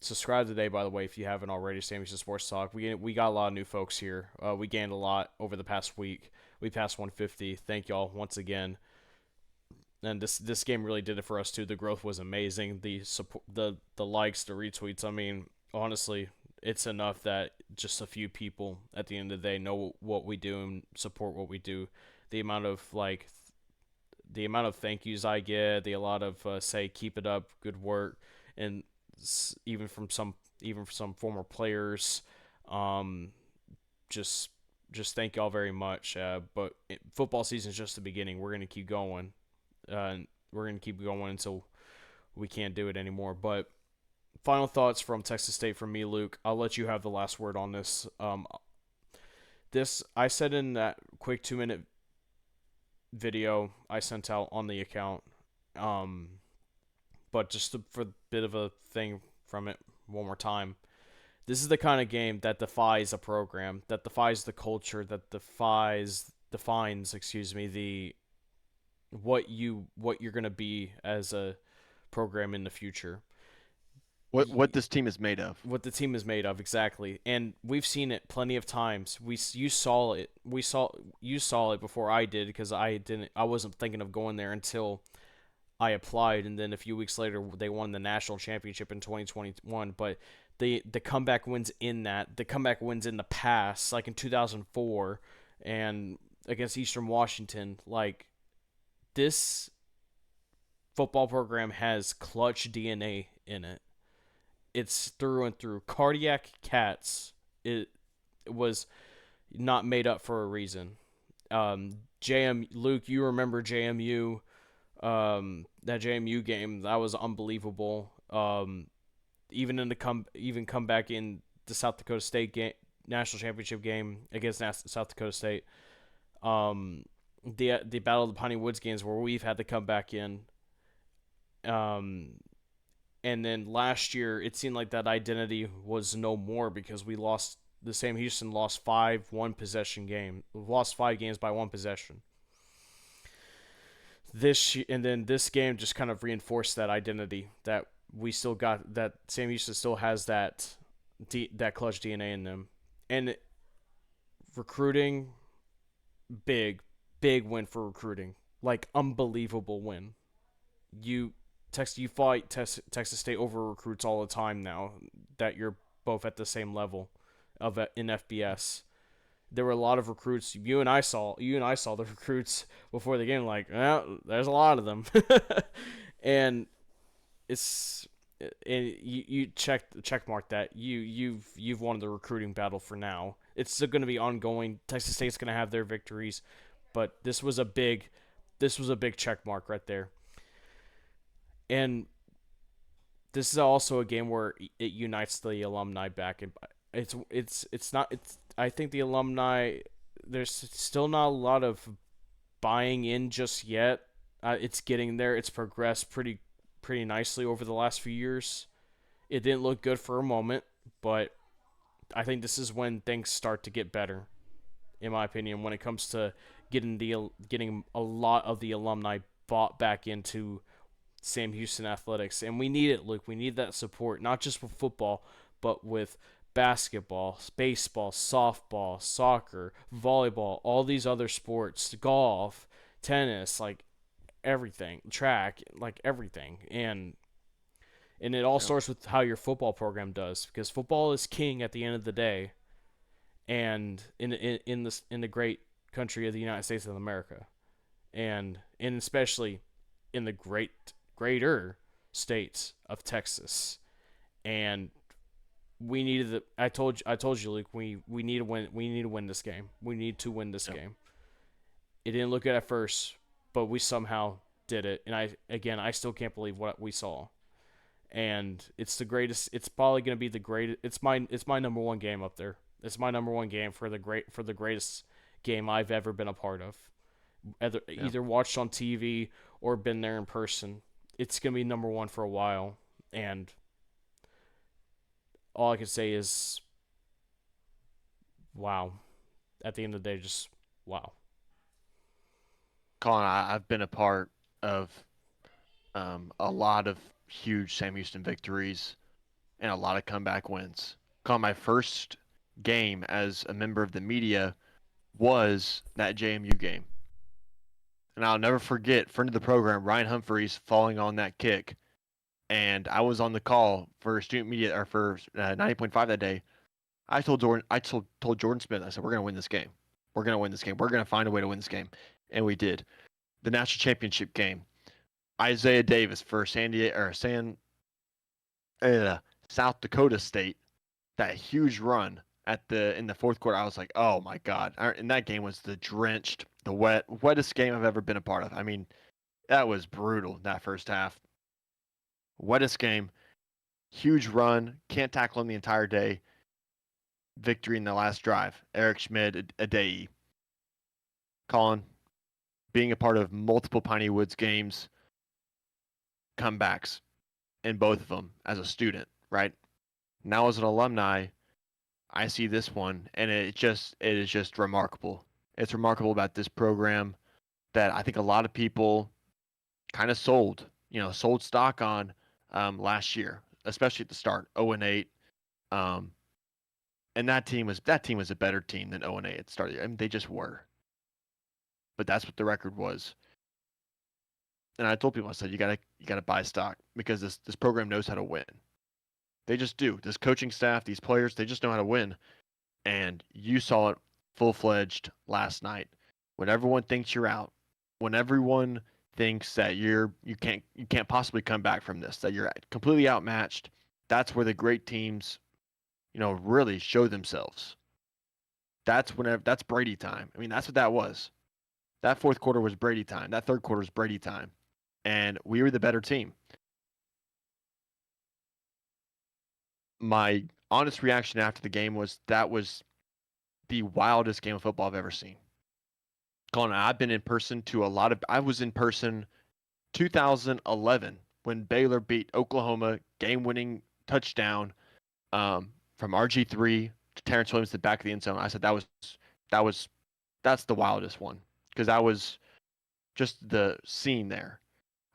Subscribe today, by the way, if you haven't already. Sam Houston Sports Talk. We got a lot of new folks here. We gained a lot over the past week. We passed 150. Thank y'all once again. And this game really did it for us too. The growth was amazing. The support, the likes, the retweets. I mean, honestly, it's enough that just a few people at the end of the day know what we do and support what we do. The amount of the amount of thank yous I get, the a lot of say keep it up, good work, and even from some former players, um, just thank y'all very much. But football season is just the beginning. We're gonna keep going. We're gonna keep going until we can't do it anymore. But final thoughts from Texas State from me, Luke. I'll let you have the last word on this. This I said in that quick 2-minute video I sent out on the account. But just for a bit of a thing from it one more time. This is the kind of game that defies a program, that defies the culture, that defines, excuse me, the what you're gonna be as a program in the future. What this team is made of. What the team is made of, exactly, and we've seen it plenty of times. You saw it. You saw it before I did because I wasn't thinking of going there until I applied, and then a few weeks later they won the national championship in 2021. But the comeback wins in that the comeback wins in the past, like in 2004 and against Eastern Washington, like this football program has clutch DNA in it. It's through and through. Cardiac Cats. It was not made up for a reason. JM Luke, you remember JMU? That JMU game that was unbelievable. Even in come back in the South Dakota State game, national championship game against South Dakota State. The Battle of the Piney Woods games where we've had to come back in. And then last year, it seemed like that identity was no more because we lost. The Sam Houston lost 5 games by one possession. And then this game just kind of reinforced that identity that we still got. That Sam Houston still has that clutch DNA in them. And recruiting, big win for recruiting, like unbelievable win. You fight Texas State over recruits all the time now that you're both at the same level of in FBS. There were a lot of recruits. You and I saw the recruits before the game. Like, well, there's a lot of them, and it's and you check mark that you've won the recruiting battle for now. It's still going to be ongoing. Texas State's going to have their victories, but this was a big check mark right there. And this is also a game where it unites the alumni back, and it's not it's I think the alumni, there's still not a lot of buying in just yet. It's getting there. It's progressed pretty nicely over the last few years. It didn't look good for a moment, but I think this is when things start to get better, in my opinion, when it comes to getting a lot of the alumni bought back into Sam Houston athletics, and we need it, Luke. We need that support, not just with football, but with basketball, baseball, softball, soccer, volleyball, all these other sports, golf, tennis, like everything, track, like everything, and it all Yep. starts with how your football program does, because football is king at the end of the day, and in the great country of the United States of America, and especially in the greater states of Texas. And I told you, Luke, we need to win this game. We need to win this Yep. game. It didn't look good at first, but we somehow did it. And I still can't believe what we saw. And it's the greatest. It's probably going to be the greatest. It's my number one game up there. It's my number one game for the greatest game I've ever been a part of. Yep. Either watched on TV or been there in person. It's going to be number one for a while. And all I can say is, wow. At the end of the day, just wow. Colin, I've been a part of a lot of huge Sam Houston victories and a lot of comeback wins. Colin, my first game as a member of the media was that JMU game. And I'll never forget, friend of the program, Ryan Humphreys, falling on that kick. And I was on the call for student media or for 90.5 that day. I told Jordan Smith, I said, we're going to win this game. We're going to win this game. We're going to find a way to win this game. And we did. The national championship game, Isaiah Davis for uh, South Dakota State, that huge run in the fourth quarter. I was like, oh my god! And that game was the wettest game I've ever been a part of. I mean, that was brutal. That first half, wettest game, huge run, can't tackle him the entire day. Victory in the last drive. Eric Schmid, Adei, Colin, being a part of multiple Piney Woods games, comebacks in both of them as a student, right? Now as an alumni, I see this one, and it is just remarkable. It's remarkable about this program that I think a lot of people kind of sold stock on last year, especially at the start, 0-8. Um, and that team was a better team than 0-8 at the start of the year. I mean, they just were. But that's what the record was. And I told people, I said, you gotta buy stock because this program knows how to win. They just do. This coaching staff, these players, they just know how to win. And you saw it full fledged last night. When everyone thinks you're out, when everyone thinks that you can't possibly come back from this, that you're completely outmatched, that's where the great teams, really show themselves. That's Brady time. I mean, that's what that was. That fourth quarter was Brady time. That third quarter was Brady time. And we were the better team. My honest reaction after the game was that was the wildest game of football I've ever seen. Colin, I've been in person to a lot of. I was in person 2011 when Baylor beat Oklahoma, game-winning touchdown from RG3 to Terrence Williams to the back of the end zone. I said that was that's the wildest one because that was just the scene there.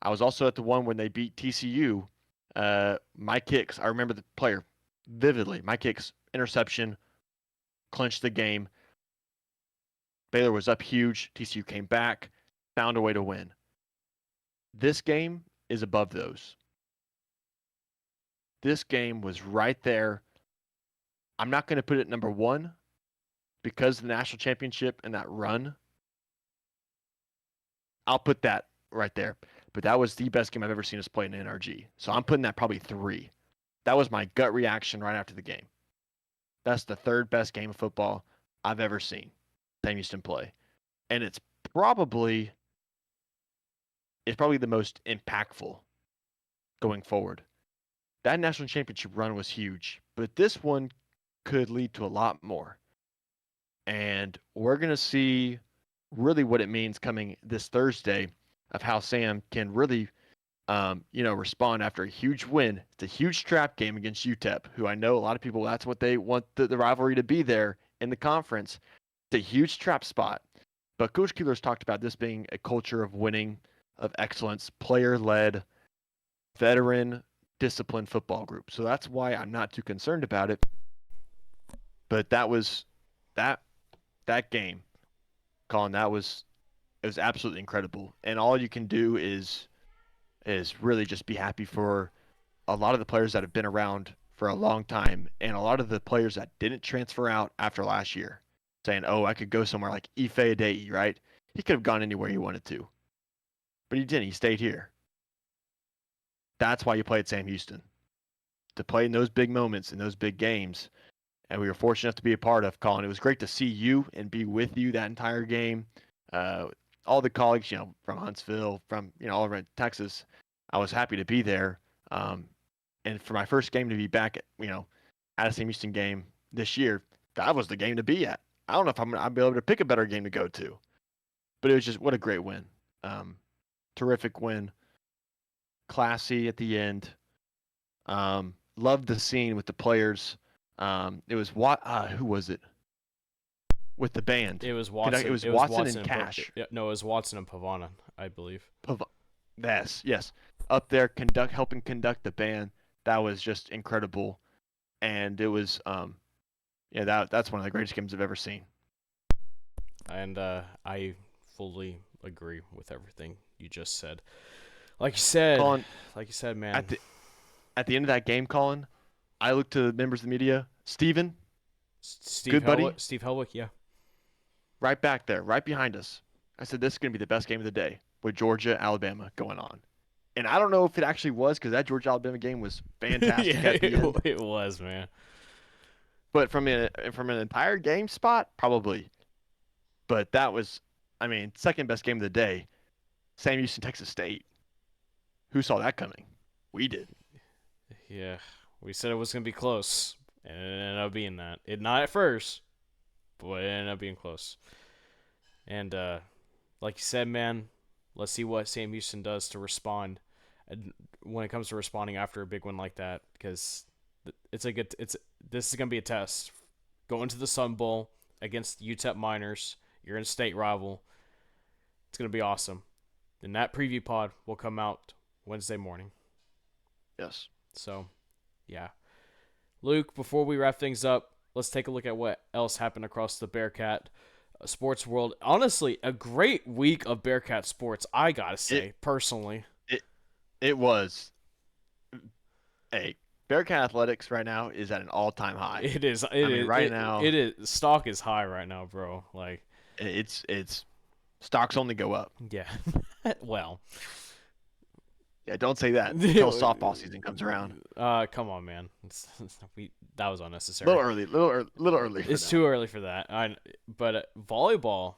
I was also at the one when they beat TCU. My kicks, I remember the player vividly. My kicks, interception, clinched the game. Baylor was up huge. TCU came back, found a way to win. This game is above those. This game was right there. I'm not going to put it number one because of the national championship and that run. I'll put that right there. But that was the best game I've ever seen us play in NRG. So I'm putting that probably 3. That was my gut reaction right after the game. That's the third best game of football I've ever seen Sam Houston play. And probably it's probably the most impactful going forward. That national championship run was huge, but this one could lead to a lot more. And we're going to see really what it means coming this Thursday of how Sam can really, respond after a huge win. It's a huge trap game against UTEP, who I know a lot of people, that's what they want the rivalry to be there in the conference. It's a huge trap spot. But Coach Keeler's talked about this being a culture of winning, of excellence, player-led, veteran, disciplined football group. So that's why I'm not too concerned about it. But that game, Colin, it was absolutely incredible. And all you can do is really just be happy for a lot of the players that have been around for a long time and a lot of the players that didn't transfer out after last year, saying, "Oh, I could go somewhere like Ife Adei," right? He could have gone anywhere he wanted to, but he didn't. He stayed here. That's why you play at Sam Houston, to play in those big moments, in those big games. And we were fortunate enough to be a part of, Colin. It was great to see you and be with you that entire game. Uh, all the colleagues, from Huntsville, from all around Texas, I was happy to be there. And for my first game to be back at a Sam Houston game this year, that was the game to be at. I don't know if I'll be able to pick a better game to go to, but it was just what a great win. Terrific win, classy at the end. Loved the scene with the players. It was what? Who was it? With the band. It was Watson. It was Watson and Cash. No, it was Watson and Pavana, I believe. Yes. Up there, helping conduct the band. That was just incredible, and it was that's one of the greatest games I've ever seen. And I fully agree with everything you just said. Like you said, man. At the end of that game, Colin, I looked to the members of the media. Steven, good buddy. Steve Helwick, yeah. Right back there, right behind us. I said, this is going to be the best game of the day with Georgia, Alabama going on. And I don't know if it actually was, because that Georgia-Alabama game was fantastic at the end. It was, man. But from an entire game spot, probably. But that was, second best game of the day. Sam Houston, Texas State. Who saw that coming? We did. Yeah, we said it was going to be close, and it ended up being that. Not at first, but it ended up being close. And like you said, man, let's see what Sam Houston does to respond when it comes to responding after a big win like that, because this is going to be a test. Going to the Sun Bowl against UTEP Miners, you're in a state rival. It's going to be awesome. And that preview pod will come out Wednesday morning. Yes. So, yeah. Luke, before we wrap things up, let's take a look at what else happened across the Bearkat sports world. Honestly, a great week of Bearkat sports, I gotta say, personally. It was. Hey, Bearkat athletics right now is at an all-time high. It is. Now. It is. Stock is high right now, bro. Like, it's stocks only go up. Yeah. Well. Yeah, don't say that until softball season comes around. Come on, man. That was unnecessary. Little early. It's too early for that. But volleyball.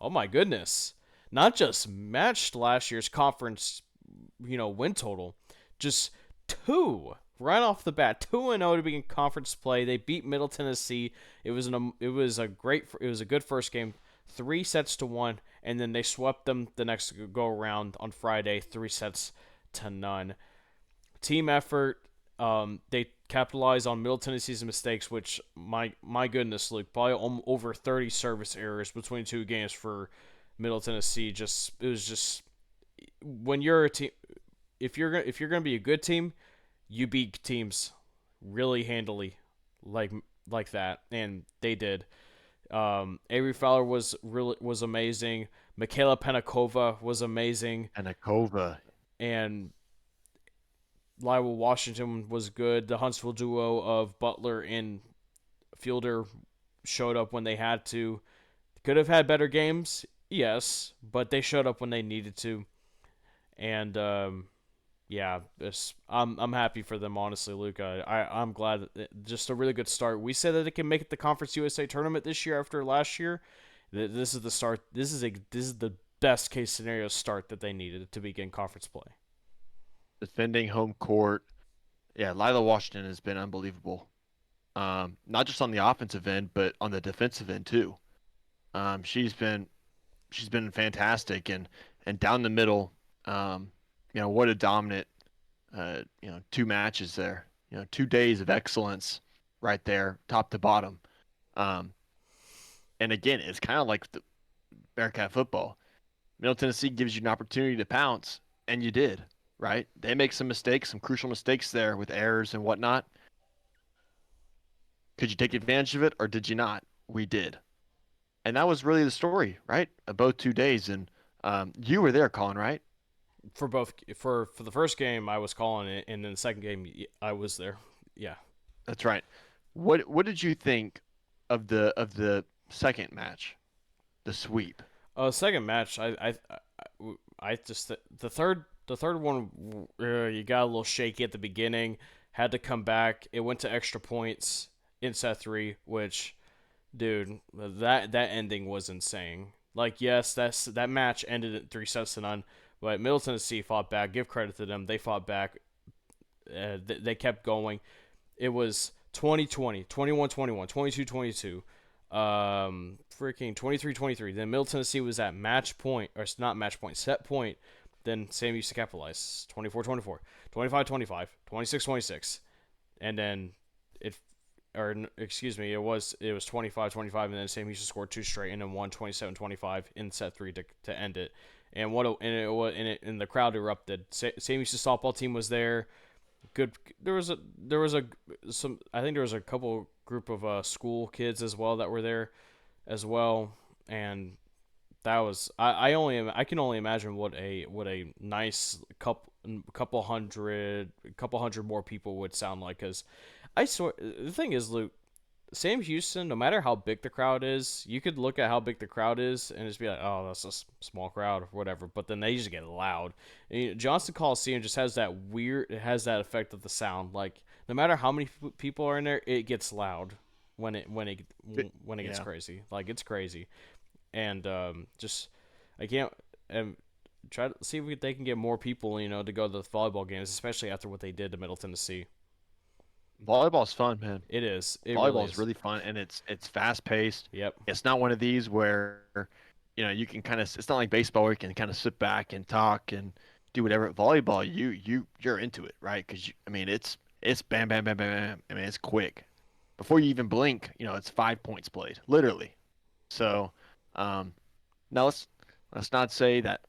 Oh my goodness! Not just matched last year's conference, win total, just 2 right off the bat, 2-0 to begin conference play. They beat Middle Tennessee. It was a good first game. 3-1, and then they swept them the next go around on Friday, 3-0. Team effort. They capitalized on Middle Tennessee's mistakes, which my goodness, Luke, probably over 30 service errors between 2 games for Middle Tennessee. It was just when you're a team, if you're gonna be a good team, you beat teams really handily, like that, and they did. Avery Fowler was amazing. Michaela Penakova was amazing. Penakova. And Lyle Washington was good. The Huntsville duo of Butler and Fielder showed up when they had to. Could have had better games, yes, but they showed up when they needed to. And yeah, I'm happy for them, honestly, Luke. I'm glad just a really good start. We said that they can make it the Conference USA tournament this year after last year. This is the start. This is the best case scenario start that they needed to begin conference play. Defending home court. Yeah, Lila Washington has been unbelievable. Not just on the offensive end, but on the defensive end too. Um, she's been she's been fantastic, and down the middle. Um, what a dominant 2 matches there. 2 days of excellence right there, top to bottom. Um, and again, it's kind of like the Bearcat football. Middle Tennessee gives you an opportunity to pounce, and you did, right? They make some mistakes, some crucial mistakes there with errors and whatnot. Could you take advantage of it, or did you not? We did. And that was really the story, right? Of both 2 days. And you were there, Colin, right? For both, for the first game, I was calling it, and then the second game, I was there. Yeah. That's right. What did you think of the second match, the sweep? Second match, I just the third one, you got a little shaky at the beginning, had to come back. It went to extra points in set three, which, dude, that ending was insane. Like, yes, that match ended at 3-0, but Middle Tennessee fought back. Give credit to them; they fought back. They kept going. It was 20-20, 21-21, 22-22, freaking 23-23. Then Middle Tennessee was at match point, or it's not match point, set point. Then Sam used to capitalize 24-24, 25-25, 26-26, and then it, or excuse me, it was 25-25, and then Sam used to score two straight, and then won 27-25 in set three to end it. And and the crowd erupted. Sam used to softball team was there. Good. There was a some. I think there was a couple group of school kids as well that were there as well, and that was I can only imagine what a nice couple hundred more people would sound like. Because I swear the thing is, Luke, Sam Houston, no matter how big the crowd is, you could look at how big the crowd is and just be like, oh, that's a small crowd or whatever. But then they just get loud. And, Johnston Coliseum just has that weird, it has that effect of the sound. Like, no matter how many people are in there, it gets loud when it gets Yeah. crazy. Like, it's crazy. And just I can't try to see if they can get more people, to go to the volleyball games, especially after what they did to Middle Tennessee. Volleyball's fun, man. It is. It really Volleyball is is. really fun, and it's fast paced. Yep. It's not one of these where you can kind of. It's not like baseball where you can kind of sit back and talk and do whatever. Volleyball, you're into it, right? Because I mean, it's bam, bam, bam, bam, bam. I mean, it's quick. Before you even blink, it's 5 points played, literally. So, um, now let's not say that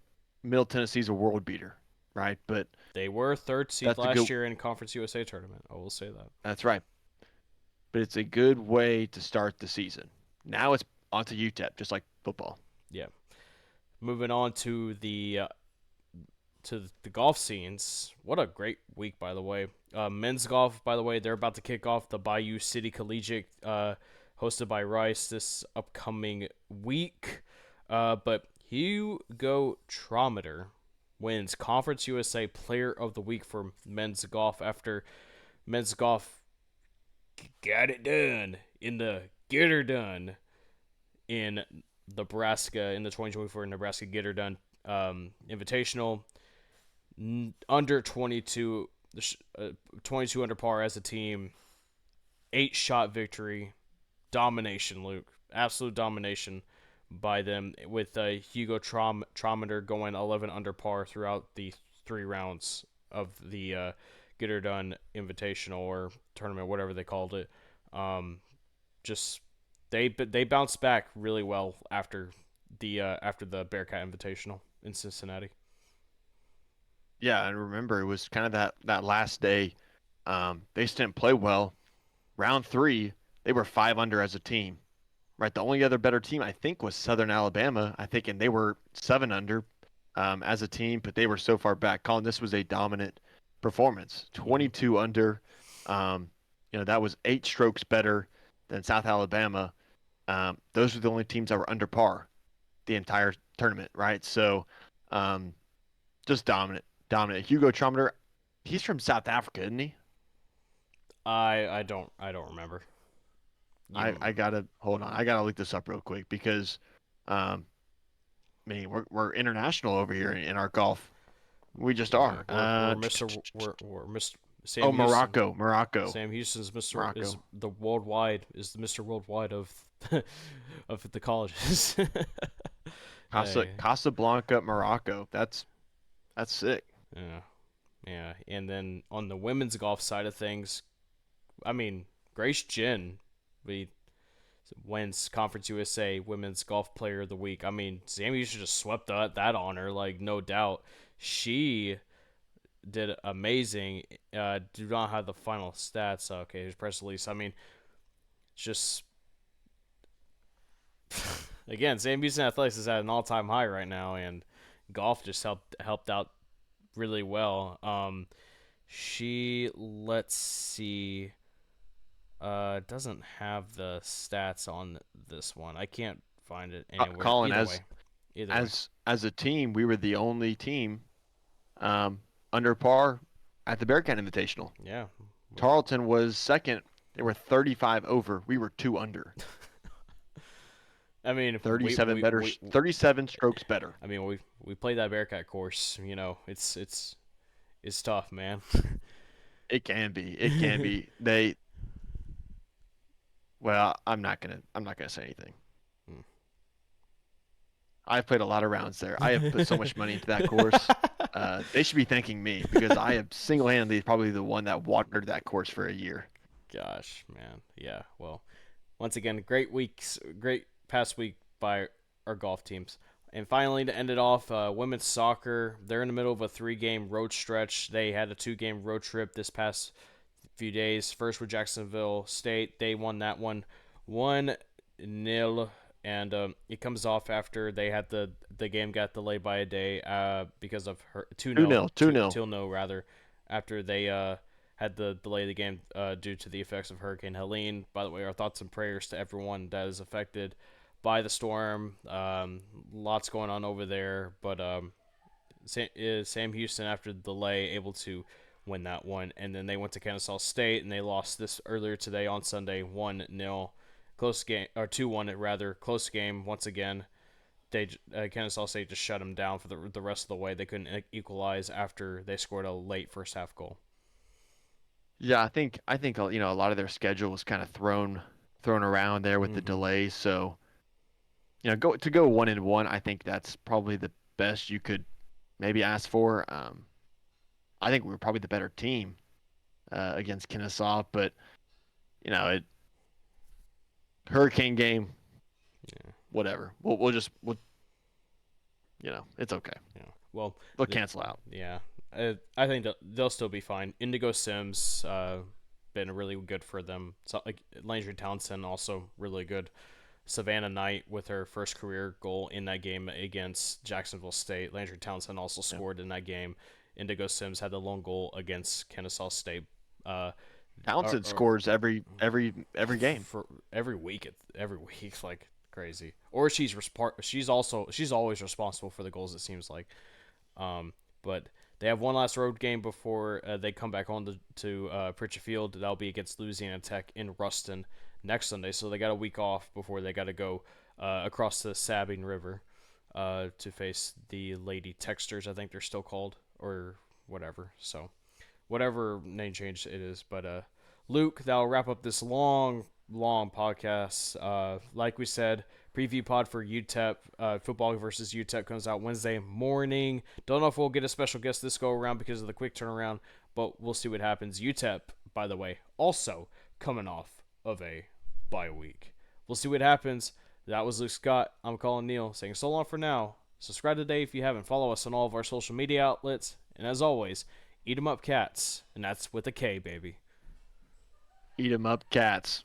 Middle Tennessee's a world beater, right? But They were third seed that's a last good. year in Conference USA tournament. I will say that. That's right. But it's a good way to start the season. Now it's onto UTEP, just like football. Yeah. Moving on to the golf scenes. What a great week, by the way. Men's golf, by the way, they're about to kick off the Bayou City Collegiate, hosted by Rice this upcoming week. But Hugo Trometer wins Conference USA Player of the Week for men's golf after men's golf got it done in the get her done in Nebraska in the 2024 Nebraska Get Her Done Invitational. Under 22, 22 under par as a team. 8-shot victory. Domination, Luke. Absolute domination by them with Hugo Trometer going 11 under par throughout the 3 rounds of the Get Her Done Invitational or tournament, whatever they called it. Just they bounced back really well after the Bearkat Invitational in Cincinnati. Yeah, and remember it was kind of that last day. They just didn't play well. Round three, they were 5 under as a team. Right, the only other better team I think was Southern Alabama. I think, and they were 7 under as a team, but they were so far back. Colin, this was a dominant performance. Hmm. 22 under. That was 8 strokes better than South Alabama. Those were the only teams that were under par the entire tournament, right? So, um, just dominant, dominant. Hugo Trometer, he's from South Africa, isn't he? I don't remember. You I gotta hold on. I gotta look this up real quick because, um, I mean, we're international over here in our golf. We just yeah, are. we're Mr. We're Mr. Oh, Sam Houston. Morocco, Morocco, Sam Houston's Mr. is Morocco. the worldwide is the Mr. Worldwide of of the colleges. Hey, Casablanca, Morocco. That's sick. yeah, yeah. And then on the women's golf side of things, I mean, Grace Jin, we wins Conference USA Women's Golf Player of the Week. I mean, Sam Houston just swept that honor, like no doubt. She did amazing. Do not have the final stats. Okay, here's press release. I mean, just again, Sam Houston Athletics is at an all-time high right now, and golf just helped out really well. She let's see, doesn't have the stats on this one. I can't find it anywhere. Colin, Either way, either way. as a team, we were the only team um, under par at the Bearcat Invitational. Yeah. Tarleton was second. They were 35 over. We were 2 under. I mean, 37 better, 37 strokes better. I mean, we played that Bearcat course. You know, it's tough, man. It can be. It can be. They. Well, I'm not gonna say anything. Hmm. I've played a lot of rounds there. I have put so much money into that course. They should be thanking me because I am single-handedly probably the one that watered that course for a year. Gosh, man. Yeah. Well, once again, great past week by our golf teams. And finally, to end it off, women's soccer. They're in the middle of a 3-game road stretch. They had a 2-game road trip this past few days. First with Jacksonville State, they won that one 1-0, and it comes off after they had the game got delayed by a day because of her 2 2-0 nil, 2 nil. 2-0 rather after they had to delay the game due to the effects of Hurricane Helene. By the way, our thoughts and prayers to everyone that is affected by the storm. Lots going on over there, but Sam Houston, after the delay, able to win that one. And then they went to Kennesaw State, and they lost this earlier today on Sunday, 1-0. Close game, or 2-1 rather. Close game once again. Kennesaw State just shut them down for the rest of the way. They couldn't equalize after they scored a late first half goal. Yeah, I think a lot of their schedule was kind of thrown around there with the Mm-hmm. delays. So go 1-1. I think that's probably the best you could maybe ask for. I think we were probably the better team against Kennesaw, but it hurricane game, Yeah. whatever. We'll it's okay. Yeah. Well, They'll cancel out. yeah. I think they'll still be fine. Indigo Sims, been really good for them. So, like Landry Townsend, also really good. Savannah Knight with her first career goal in that game against Jacksonville State. Landry Townsend also Yeah. scored in that game. Indigo Sims had the lone goal against Kennesaw State. Uh, Townsend scores every game. for every week. Every week, like crazy. Or she's always responsible for the goals. It seems like. But they have one last road game before they come back on to Pritchard Field. That'll be against Louisiana Tech in Ruston next Sunday. So they got a week off before they got to go across the Sabine River to face the Lady Texters, I think they're still called, or whatever. So whatever name change it is. But Luke, that'll wrap up this long podcast. Like we said, preview pod for UTEP football versus UTEP comes out Wednesday morning. Don't know if we'll get a special guest this go around because of the quick turnaround, but we'll see what happens. UTEP, by the way, also coming off of a bye week. We'll see what happens. That was Luke Scott. I'm Collin Neal saying so long for now. Subscribe today if you haven't. Follow us on all of our social media outlets. And as always, eat 'em up cats. And that's with a K, baby. Eat 'em up, cats.